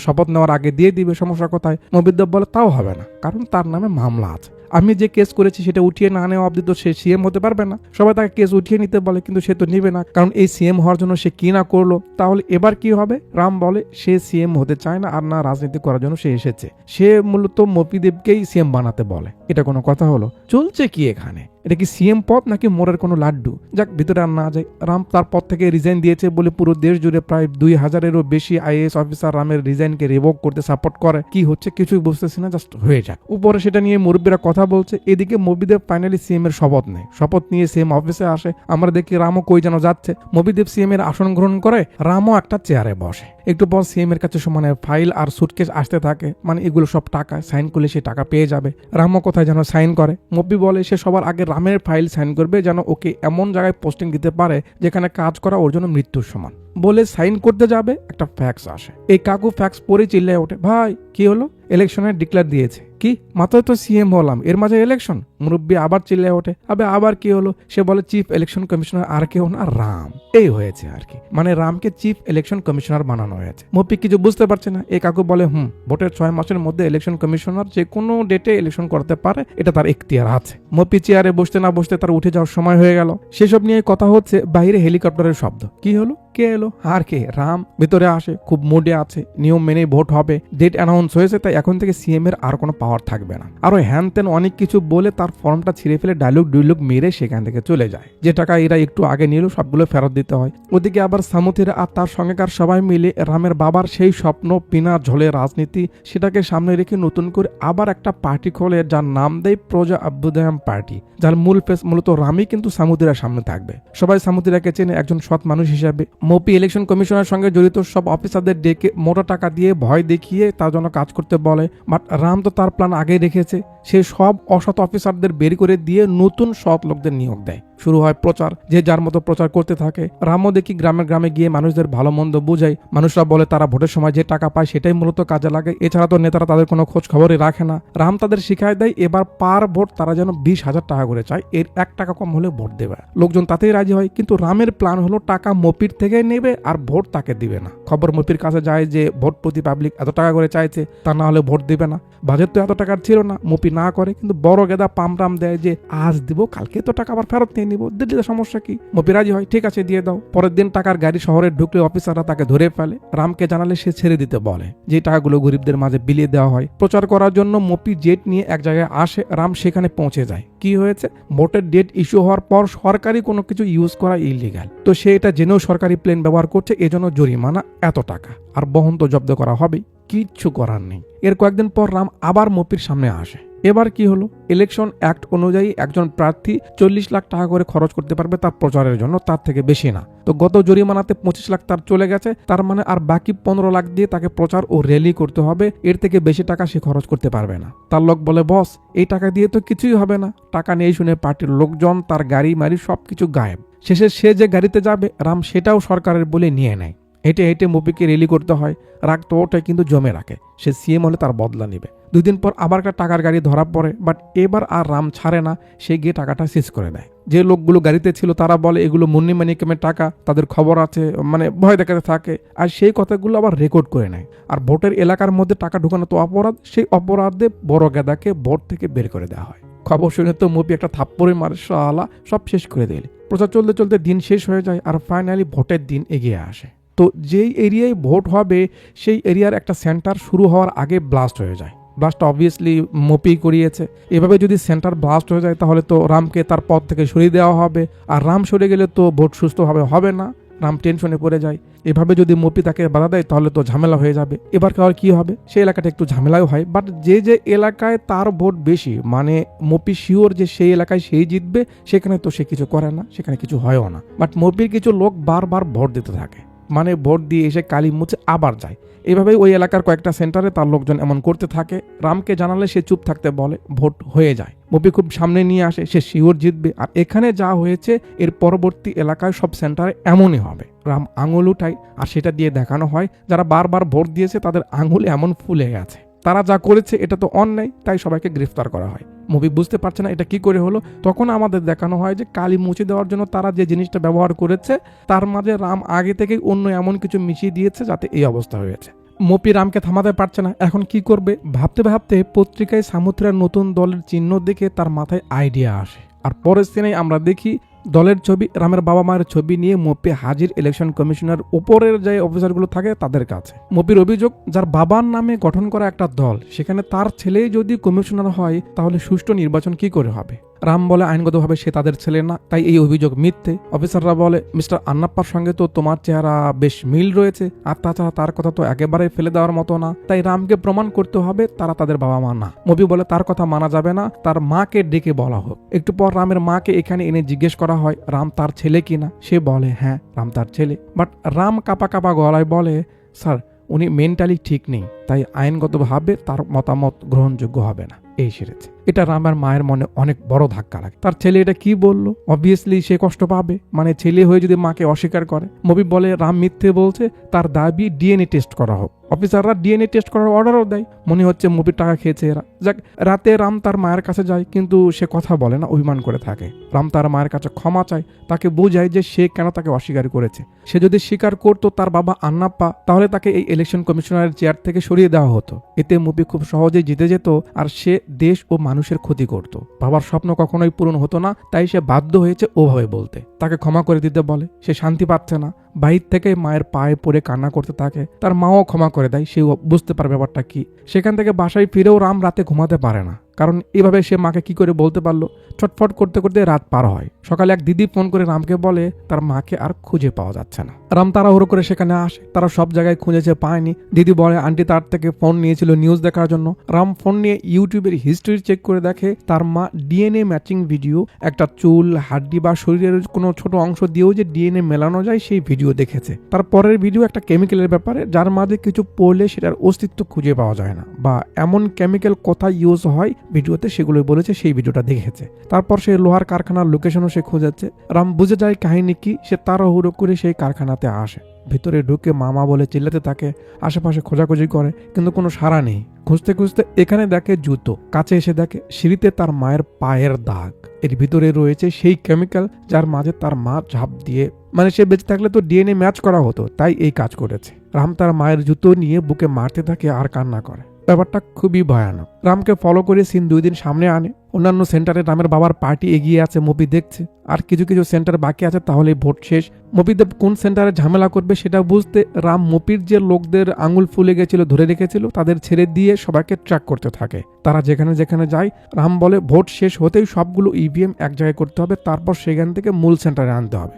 শপথ নেওয়ার আগে দিয়ে দিবে, সমস্যা কোথায়? মবিদেব বলে তাও হবে না, কারণ তার নামে মামলা আছে। আমি যে কেস করেছি সেটা উঠিয়ে না নেওয়া অব্দি তো সে সিএম হতে পারবে না। সবাই তাকে কেস উঠিয়ে নিতে বলে, কিন্তু সে তো নিবে না, কারণ এই সিএম হওয়ার জন্য সে কি না করলো। তাহলে এবার কি হবে? রাম বলে সে সিএম হতে চায় না, আর না রাজনীতি করার জন্য সে এসেছে। সে মূলত মপিদেবকেই সিএম বানাতে বলে। এটা কোনো কথা হলো? চলছে কি এখানে? এটা কি সিএম পদ নাকি মোড়ের কোনো লাড্ডু? যাক, ভিতরে আর না যায়। রাম তার পদ থেকে রিজাইন দিয়েছে বলে পুরো দেশ জুড়ে প্রায় 2000-এরও বেশি আইএএস অফিসার রামের রিজাইনকে রিভোক করতে সাপোর্ট করে। কি হচ্ছে কিছুই বুঝতেছি না, জাস্ট হয়ে যাক। উপরে সেটা নিয়ে মুরব্বীরা কথা বলছে, এদিকে মবিদেব ফাইনালি সিএম এর শপথ নেয়। শপথ নিয়ে সিএম অফিসে আসে। আমরা দেখি রামও কই যেন যাচ্ছে। মবিদেব সিএম এর আসন গ্রহণ করে, রামও একটা চেয়ারে বসে। একটু পর সিএম এর কাছে সমানে ফাইল আর সুটকেস আসতে থাকে, মানে এগুলো সব টাকা, সাইন করলে সে টাকা পেয়ে যাবে। রামও কোথায় যেন সাইন করে। মব্বি বলে সে সবার আগে রামের ফাইল সাইন করবে, যেন ওকে এমন জায়গায় পোস্টিং দিতে পারে যেখানে কাজ করা ওর জন্য মৃত্যুর সমান। বলে সাইন করতে যাবে, একটা ফ্যাক্স আসে। এই কাকু ফ্যাক্স পরে চিল্লায় ওঠে, ভাই কি হলো? ইলেকশনে ডিক্লেয়ার দিয়েছে। কি? মাত্র তো সিএম হলাম, এর মাঝে ইলেকশন? মুরব্বী আবার চিল্লায় ওঠে, আবার কি হলো? সে বলে চিফ ইলেকশন কমিশনার আর কেউ না, রাম। এই হয়েছে আর কি, মানে রামকে চিফ ইলেকশন কমিশনার বানানো হয়েছে। মপি কিছু বুঝতে পারছে না। এই কাকু বলে, ভোটের 6 মাসের মধ্যে ইলেকশন কমিশনার যে কোনো ডেটে ইলেকশন করতে পারে, এটা তার এখতিয়ার আছে। মপি চেয়ারে বসতে না বসতে তার উঠে যাওয়ার সময় হয়ে গেল। সেসব নিয়ে কথা হচ্ছে, বাইরে হেলিকপ্টারের শব্দ। কি হলো? কে এলো? আর কে? রাম ভিতরে আসে, খুব মুডে আছে। নিয়ম মেনে ভোট হবে, ডেট অ্যানাউন্স হয়েছে, তাই এখন থেকে সিএম এর আর কোনো পাওয়ার থাকবে না। আরো হ্যান তেন অনেক কিছু বলে তার ফর্মটা ছিঁড়ে ফেলে ডায়লগ মেরে সেখান থেকে চলে যায়। যে টাকা এরা একটু আগে নিল সবগুলো ফেরত দিতে হয়। ওদিকে আবার সামুথিরা আর তার সঙ্গেকার সবাই মিলে রামের বাবার সেই স্বপ্ন পিনা ঝোলে রাজনীতি, সেটাকে সামনে রেখে নতুন করে আবার একটা পার্টি খোলে, যার নাম দেয় প্রজা অভ্যুদয়ম পার্টি, যার মূল ফেস মূলত রামই, কিন্তু সামুথিরার সামনে থাকবে। সবাই সামুথিরাকে চেনে একজন সৎ মানুষ হিসাবে। মপি ইলেকশন কমিশনের সঙ্গে জড়িত সব অফিসারদের ডেকে মোটা টাকা দিয়ে ভয় দেখিয়ে তার জন্য কাজ করতে বলে। বাট রাম তো তার প্ল্যান আগেই রেখেছে। সে সব অসৎ অফিসারদের বের করে দিয়ে নতুন সৎ লোকদের নিয়োগ দেয়। শুরু হয় প্রচার, যে যার মতো প্রচার করতে থাকে। রামও দেখি গ্রামে গ্রামে গিয়ে মানুষদের ভালো মন্দ বুঝায়। মানুষরা বলে তারা ভোটের সময় যে টাকা পায় সেটাই মূলত কাজে লাগে, এছাড়া তো নেতারা তাদের কোনো খোঁজ খবরই রাখে না। রাম তাদের শিখায় দেয় এবার পার ভোট তারা যেন 20,000 টাকা করে চায়, এর 1 টাকা কম হলে ভোট দেবে। লোকজন তাতেই রাজি হয়, কিন্তু রামের প্ল্যান হলো টাকা মপির থেকে নেবে আর ভোট তাকে দিবে না। খবর মপির কাছে যায় যে ভোট প্রতি পাবলিক এত টাকা করে চাইছে, তা না হলে ভোট দিবে না। বাজেট তো এত টাকার ছিল না। মপি না করে, কিন্তু বড় গেদা পামরাম দেয় যে আজ দিব, কালকে তো টাকা আবার ফেরত নিয়ে নিবো, দিলে সমস্যা কি? মপি রাজি হয়, ঠিক আছে দিয়ে দাও। পরের দিন টাকার গাড়ি শহরে ঢুকলে অফিসাররা তাকে ধরে ফেলে। রামকে জানালে সে ছেড়ে দিতে বলে, যে টাকাগুলো গরিবদের মাঝে বিলিয়ে দেওয়া হয়। প্রচার করার জন্য মপি জেট নিয়ে এক জায়গায় আসে। রাম সেখানে পৌঁছে যায়। কি হয়েছে? ভোটের ডেট ইস্যু হওয়ার পর সরকারি কোনো কিছু ইউজ করা ইলিগাল, তো সে এটা জেনেও সরকারি প্লেন ব্যবহার করছে, এজন্য জরিমানা এত টাকা, আর বহন তো জব্দ করা হবেই, কিচ্ছু করার নেই। এর কয়েকদিন পর রাম আবার মপির সামনে আসে। এবার কি হলো? ইলেকশন অ্যাক্ট অনুযায়ী একজন প্রার্থী 40 লাখ টাকা করে খরচ করতে পারবে তার প্রচারের জন্য, তার থেকে বেশি না। তো গত জরিমানাতে 25 লাখ তার চলে গেছে, তার মানে আর বাকি 15 লাখ দিয়ে তাকে প্রচার ও র্যালি করতে হবে। এর থেকে বেশি টাকা সে খরচ করতে পারবে না। তার লোক বলে, বস এই টাকা দিয়ে তো কিছুই হবে না। টাকা নেই শুনে পার্টির লোকজন, তার গাড়ি মারি সবকিছু গায়েব। শেষে সে যে গাড়িতে যাবে রাম সেটাও সরকারের বলে নিয়ে নেয়। হেঁটে হেঁটে মপিকে রেলি করতে হয়। রাগ তো ওটাই, কিন্তু জমে রাখে। সে সিএম হলে তার বদলা নেবে। 2 দিন পর আবার একটা টাকার গাড়ি ধরা পড়ে, বাট এবার আর রাম ছাড়ে না। সে গিয়ে টাকাটা সিজ করে দেয়। যে লোকগুলো গাড়িতে ছিল তারা বলে এগুলো মুন্নি মানিকেমের টাকা, তাদের খবর আছে, মানে ভয় দেখাতে থাকে। আর সেই কথাগুলো আবার রেকর্ড করে নেয়। আর ভোটের এলাকার মধ্যে টাকা ঢুকানো তো অপরাধ, সেই অপরাধে বড় গেদাকে ভোট থেকে বের করে দেওয়া হয়। খবর শুনে তো মপি একটা থাপ্পড়ে মারে, শালা সব শেষ করে দিলে। প্রচার চলতে চলতে দিন শেষ হয়ে যায়, আর ফাইনালি ভোটের দিন এগিয়ে আসে। তো যেই এরিয়ায় ভোট হবে সেই এরিয়ার একটা সেন্টার শুরু হওয়ার আগে ব্লাস্ট হয়ে যায়। ব্লাস্ট অবভিয়াসলি মপি করিয়েছে। এভাবে যদি সেন্টার ব্লাস্ট হয়ে যায় তাহলে তো রামকে তার পদ থেকে সরিয়ে দেওয়া হবে, আর রাম সরে গেলে তো ভোট সুস্থভাবে হবে না। রাম টেনশনে পড়ে যায়। এভাবে যদি মপি তাকে বাধা দেয় তাহলে তো ঝামেলা হয়ে যাবে। এবার কার কি হবে? সেই এলাকাটা একটু ঝামেলাও হয়, বাট যে যে এলাকায় তার ভোট বেশি, মানে মপি শিওর যে সেই এলাকায় সেই জিতবে, সেখানে তো সে কিছু করে না, সেখানে কিছু হয়ও না। বাট মপির কিছু লোক বারবার ভোট দিতে থাকে, মানে ভোট দিয়ে এসে কালি মুছে আবার যায়। এভাবেই ওই এলাকার কয়েকটা সেন্টারে তার লোকজন এমন করতে থাকে। রামকে জানালে সে চুপ থাকতে বলে, ভোট হয়ে যায়। মপি খুব সামনে নিয়ে আসে, সে শিওর জিতবে। আর এখানে যা হয়েছে এর পরবর্তী এলাকায় সব সেন্টারে এমনই হবে। রাম আঙুল উঠায়, আর সেটা দিয়ে দেখানো হয় যারা বারবার ভোট দিয়েছে তাদের আঙুল এমন ফুলে গেছে। তারা যা করেছে এটা তো অন্যায়, তাই সবাইকে গ্রেফতার করা হয়। মুভি বুঝতে পারছে না এটা কি করে হলো। তখন আমাদের দেখানো হয় যে কালি মুছে দেওয়ার জন্য তারা যে জিনিসটা ব্যবহার করেছে তার মাঝে রাম আগে থেকেই অন্য এমন কিছু মিশিয়ে দিয়েছে যাতে এই অবস্থা হয়েছে। মপি রামকে থামাতে পারছে না, এখন কি করবে ভাবতে ভাবতে পত্রিকায় সামুদ্রের নতুন দলের চিহ্ন দেখে তার মাথায় আইডিয়া আসে। আর পরের সিনে আমরা দেখি দলের ছবি, রামের বাবা মায়ের ছবি নিয়ে মপি হাজির ইলেকশন কমিশনের উপরের যে অফিসারগুলো থাকে তাদের কাছে। মপির অভিযোগ, যার বাবার নামে গঠন করা একটা দল, সেখানে তার ছেলে যদি কমিশনার হয় তাহলে সুষ্ঠু নির্বাচন কি করে হবে। রাম বলে আইনগতভাবে সে তাদের ছেলে না, তাই এই অভিযোগ মিথ্যে। অফিসাররা বলে, মিস্টার আন্নাপ্পার সঙ্গে তো তোমার চেহারা বেশ মিল রয়েছে, আর তাছাড়া তার কথা তো একেবারে ফেলে দেওয়ার মতো না, তাই রামকে প্রমাণ করতে হবে তারা তাদের বাবা মা না। মপি বলে তার কথা মানা যাবে না, তার মাকে ডেকে বলা হোক। একটু পর রামের মাকে এখানে এনে জিজ্ঞেস করা হয় রাম তার ছেলে কিনা। সে বলে হ্যাঁ রাম তার ছেলে, বাট রাম কাপা কাপা গলায় বলে, স্যার উনি মেন্টালি ঠিক নেই, তাই আইনগতভাবে তার মতামত গ্রহণযোগ্য হবে না। এই সেরেছে। এটা রামের মায়ের মনে অনেক বড় ধাক্কা লাগে। তার ছেলে এটা কি বললো, অবভিয়াসলি সে কষ্ট পাবে, মানে ছেলে হয়ে যদি মাকে অস্বীকার করে। মবি বলে রাম মিথ্যে বলছে, তার দাবি ডিএনএ টেস্ট করা হোক। অফিসাররা ডিএনএ টেস্ট করার অর্ডারও দেয়। মনে হচ্ছে মবির টাকা খেয়েছে এরা। যাক, রাতে রাম তার মায়ের কাছে যায়, কিন্তু সে কথা বলে না, অভিমান করে থাকে। রাম তার মায়ের কাছে ক্ষমা চায়, তাকে বোঝায় যে সে কেন তাকে অস্বীকার করেছে। সে যদি স্বীকার করতো তার বাবা আন্নাপ্পা, তাহলে তাকে এই ইলেকশন কমিশনারের চেয়ার থেকে সরিয়ে দেওয়া হতো। এতে মবি খুব সহজেই জিতে যেত, আর সে দেশ ও মানুষের ক্ষতি করত। বাবার স্বপ্ন কখনোই পূরণ হতো না, তাই সে বাধ্য হয়েছে ওভাবে বলতে। তাকে ক্ষমা করে দিতে বলে, সে শান্তি পাচ্ছে না। বাহির থেকে মায়ের পায়ে পড়ে কান্না করতে থাকে। তার মাও ক্ষমা করে দেয়, সেও বুঝতে পারে ব্যাপারটা কি। সেখান থেকে বাসায় ফিরেও রাম রাতে ঘুমাতে পারে না, কারণ এভাবে সে মাকে কি করে বলতে পারলো। ছটফট করতে করতে রাত পার হয়। সকালে এক দিদি ফোন করে রামকে বলে তার মাকে আর খুঁজে পাওয়া যাচ্ছে না। রাম তাড়াহুড়ো করে সেখানে আসে। তারা সব জায়গায় খুঁজেছে, পায়নি। দিদি বলে আন্টি তার থেকে ফোন নিয়েছিল নিউজ দেখার জন্য। রাম ফোন নিয়ে ইউটিউবের হিস্ট্রি চেক করে দেখে তার মা ডিএনএ ম্যাচিং ভিডিও, একটা চুল, হাড্ডি বা শরীরের কোনো ছোট অংশ দিয়েও যে ডিএনএ মেলানো যায় সেই ভিডিও দেখেছে। তার পরের ভিডিও একটা কেমিক্যালের ব্যাপারে, যার মাঝে কিছু পড়লে সেটার অস্তিত্ব খুঁজে পাওয়া যায় না, বা এমন কেমিক্যাল কোথায় ইউজ হয় ভিডিওতে সেগুলো বলেছে, সেই ভিডিওটা দেখেছে। তারপর সে লোহার কারখানার লোকেশনও সে খুঁজেছে। রাম বুঝে যায় কাহিনী কি। সে তাড়াহুড়ো করে সেই কারখানাতে আসে। ভিতরে ঢুকে মামা বলে চিল্লাতে থাকে। আশেপাশে খোঁজাখুঁজি করে, কিন্তু কোনো সাড়া নেই। খুঁজতে খুঁজতে এখানে দেখে জুতো। কাছে এসে দেখে সিঁড়িতে তার মায়ের পায়ের দাগ। এর ভিতরে রয়েছে সেই কেমিক্যাল যার মাঝে তার মা ঝাঁপ দিয়ে, মানে সে বেঁচে থাকলে তো ডিএনএ ম্যাচ করা হতো, তাই এই কাজ করেছে। রাম তার মায়ের জুতো নিয়ে বুকে মারতে থাকে আর কান্না করে। ব্যাপারটা খুবই ভয়ানক। রামকে ফলো করে সিন 2 দিন সামনে আনে। অন্যান্য সেন্টারে রামের বাবার পার্টি এগিয়ে আছে, মপি দেখছে। আর কিছু কিছু সেন্টার বাকি আছে, তাহলে ভোট শেষ। মপিদেব কোন সেন্টারে ঝামেলা করবে সেটা বুঝতে রাম মপির যে লোকদের আঙুল ফুলে গেছিল ধরে রেখেছিল তাদের ছেড়ে দিয়ে সবাইকে ট্র্যাক করতে থাকে। তারা যেখানে যেখানে যায়, রাম বলে ভোট শেষ হতেই সবগুলো ইভিএম এক জায়গায় করতে হবে, তারপর সেখান থেকে মূল সেন্টারে আনতে হবে।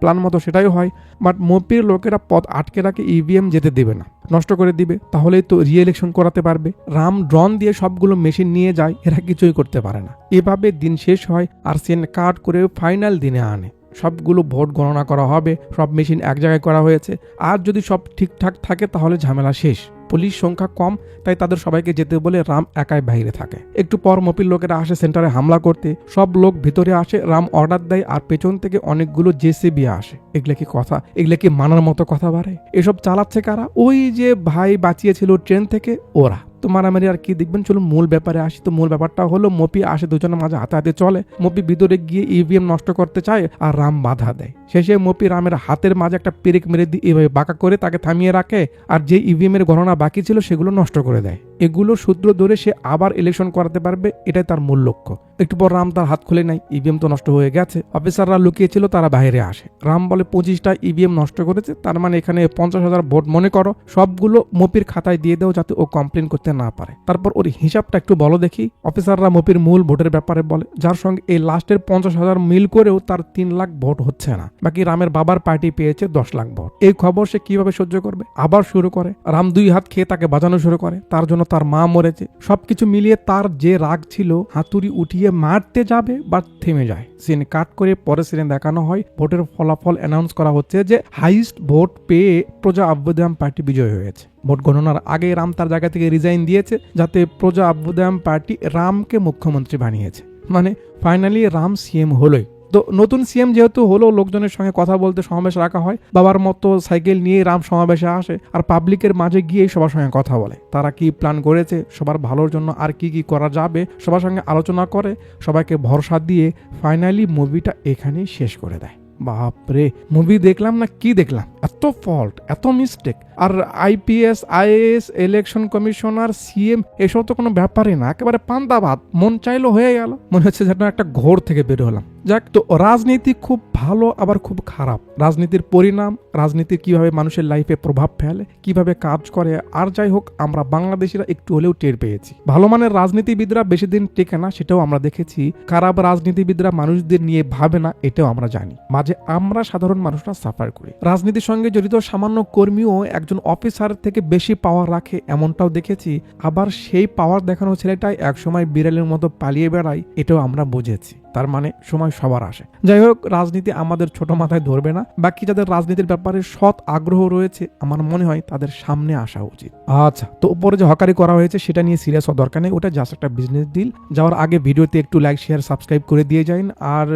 প্ল্যান মতো সেটাই হয়। বাট মপির লোকেরা পথ আটকে রাখে, ইভিএম যেতে দেবে না, নষ্ট করে দিবে, তাহলেই তো রিইলেকশন করাতে পারবে। রাম ড্রোন দিয়ে সবগুলো মেশিন নিয়ে যায়, এরা কিছুই করতে পারে না। এভাবে দিন শেষ হয়, আর সেন কাট করে ফাইনাল দিনে আনে। সবগুলো ভোট গণনা করা হবে, সব মেশিন এক জায়গায় করা হয়েছে। আর যদি সব ঠিকঠাক থাকে তাহলে ঝামেলা শেষ। পুলিশ সংখ্যা কম, তাই তাদের সবাইকে যেতে বলে রাম একাই বাইরে থাকে। একটু পর মপির লোকেরা আসে সেন্টারে হামলা করতে। সব লোক ভিতরে আসে, রাম অর্ডার দেয়, আর পেছন থেকে অনেকগুলো জেসিবি আসে। এগুলো কি কথা, এগুলো কি মানার মতো কথা বাড়ে? এসব চালাচ্ছে কারা? ওই যে ভাই বাঁচিয়েছিল ট্রেন থেকে ওরা। তো মারামারি আর কি দেখবেন, চলো মূল ব্যাপারে আসি। তো মূল ব্যাপারটা হলো মপি আসে, দুজনের মাঝে হাতে হাতে চলে। মপি ভিতরে গিয়ে ইভিএম নষ্ট করতে চায়, আর রাম বাধা দেয়। শেষে মপি রামের হাতের মাঝে একটা পেরেক মেরে দিয়ে এভাবে বাঁকা করে তাকে থামিয়ে রাখে, আর যে ইভিএম এর গণনা বাকি ছিল সেগুলো নষ্ট করে দেয়। এগুলো সূত্র ধরে সে আবার ইলেকশন করাতে পারবে, এটাই তার মূল লক্ষ্য। একটু পর রাম তার হাত খুলে নেয়, ইভিএম তো নষ্ট হয়ে গেছে। অফিসাররা লুকিয়েছিল, তারা বাইরে আসে। রাম বলে 25টা ইভিএম নষ্ট করেছে, তার মানে এখানে 50,000 ভোট মনে করো, সবগুলো মপির খাতায় দিয়ে দাও যাতে ও কমপ্লেন করতে না পারে। তারপর ওর হিসাবটা একটু বলো দেখি। অফিসাররা মপির মূল ভোটের ব্যাপারে বলে, যার সঙ্গে এই লাস্টের 50,000 মিল করেও তার 3 লাখ ভোট হচ্ছে না। বাকি রামের বাবার পার্টি পেয়েছে 10 লাখ ভোট। এই খবর সে কিভাবে সহ্য করবে? আবার শুরু করে। রাম 2 হাত খেয়ে তাকে বাজানো শুরু করে, তার জন্য তার মা মরেছে। সবকিছু মিলিয়ে তার যে রাগ ছিল, হাতুড়ি উঠিয়ে মারতে যাবে, বাট থেমে যায়। সিন কাট করে পরে সিনে দেখানো হয় ভোটের ফলাফল অ্যানাউন্স করা হচ্ছে যে হাইস্ট ভোট পেয়ে প্রজা অভ্যুদয় পার্টি বিজয় হয়েছে। ভোট গণনার আগে রাম তার জায়গা থেকে রিজাইন দিয়েছে, যাতে প্রজা অভ্যুদয় পার্টি রামকে মুখ্যমন্ত্রী বানিয়েছে। মানে ফাইনালি রাম সিএম হলোই। তো নতুন সিএম যেহেতু হলো, লোকজনের সঙ্গে কথা বলতে সমাবেশ রাখা হয়। বাবার মতো সাইকেল নিয়ে রাম সমাবেশে আসে, আর পাবলিকের মাঝে গিয়ে সবার সঙ্গে কথা বলে। তারা কি প্ল্যান করেছে, সবার ভালোর জন্য আর কি কি করা যাবে, সবার সঙ্গে আলোচনা করে, সবাইকে ভরসা দিয়ে ফাইনালি মুভিটা এখানেই শেষ করে দেয়। বাপরে, মুভি দেখলাম না কি দেখলাম, এত ফল্ট, এত মিস্টেক। আর IPS IAS election commissioner CM এসব তো কোনো ব্যাপারই না, একেবারে পান্তা ভাত, মন চাইলো হয়ে গেল, মনে হচ্ছে যেন একটা ঘোর থেকে বের হলাম। যাক, তো রাজনীতি খুব ভালো আবার খুব খারাপ, রাজনীতির পরিণাম, রাজনীতি কিভাবে মানুষের লাইফে প্রভাব ফেলে, কিভাবে কাজ করে, আর যাই হোক আমরা বাংলাদেশিরা একটু হলেও টের পেয়েছি। ভালো মানের রাজনীতিবিদরা বেশি দিন টেকে না, সেটাও আমরা দেখেছি। খারাপ রাজনীতিবিদরা মানুষদের নিয়ে ভাবে না, এটাও আমরা জানি। মাঝে আমরা সাধারণ মানুষরা সাফার করি। রাজনীতির সঙ্গে জড়িত সামান্য কর্মীও একজন অফিসার থেকে বেশি পাওয়ার রাখে, এমনটাও দেখেছি। আবার সেই পাওয়ার দেখানো ছেলেটাই একসময় বিড়ালের মতো পালিয়ে বেড়ায়, এটাও আমরা বুঝেছি। তার মানে সময় সবার আসে। যাই হোক, রাজনীতি আমাদের ছোট মাথায় ধরবে না। বাকি যাদের রাজনীতির ব্যাপারে সৎ আগ্রহ রয়েছে, আমার মনে হয় তাদের সামনে আসা উচিত। আচ্ছা, তো উপরে যে হকারি করা হয়েছে সেটা নিয়ে সিরিয়াস হওয়ার দরকার নেই, ওটা জাস্ট একটা বিজনেস ডিল। যাওয়ার আগে ভিডিওতে একটু লাইক শেয়ার সাবস্ক্রাইব করে দিয়ে যান, আর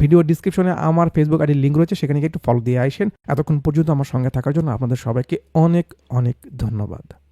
ভিডিও ডিসক্রিপশনে আমার ফেসবুক আইডির লিঙ্ক রয়েছে, সেখানে একটু ফলো দিয়ে আসেন। এতক্ষণ পর্যন্ত আমার সঙ্গে থাকার জন্য আপনাদের সবাইকে অনেক অনেক ধন্যবাদ।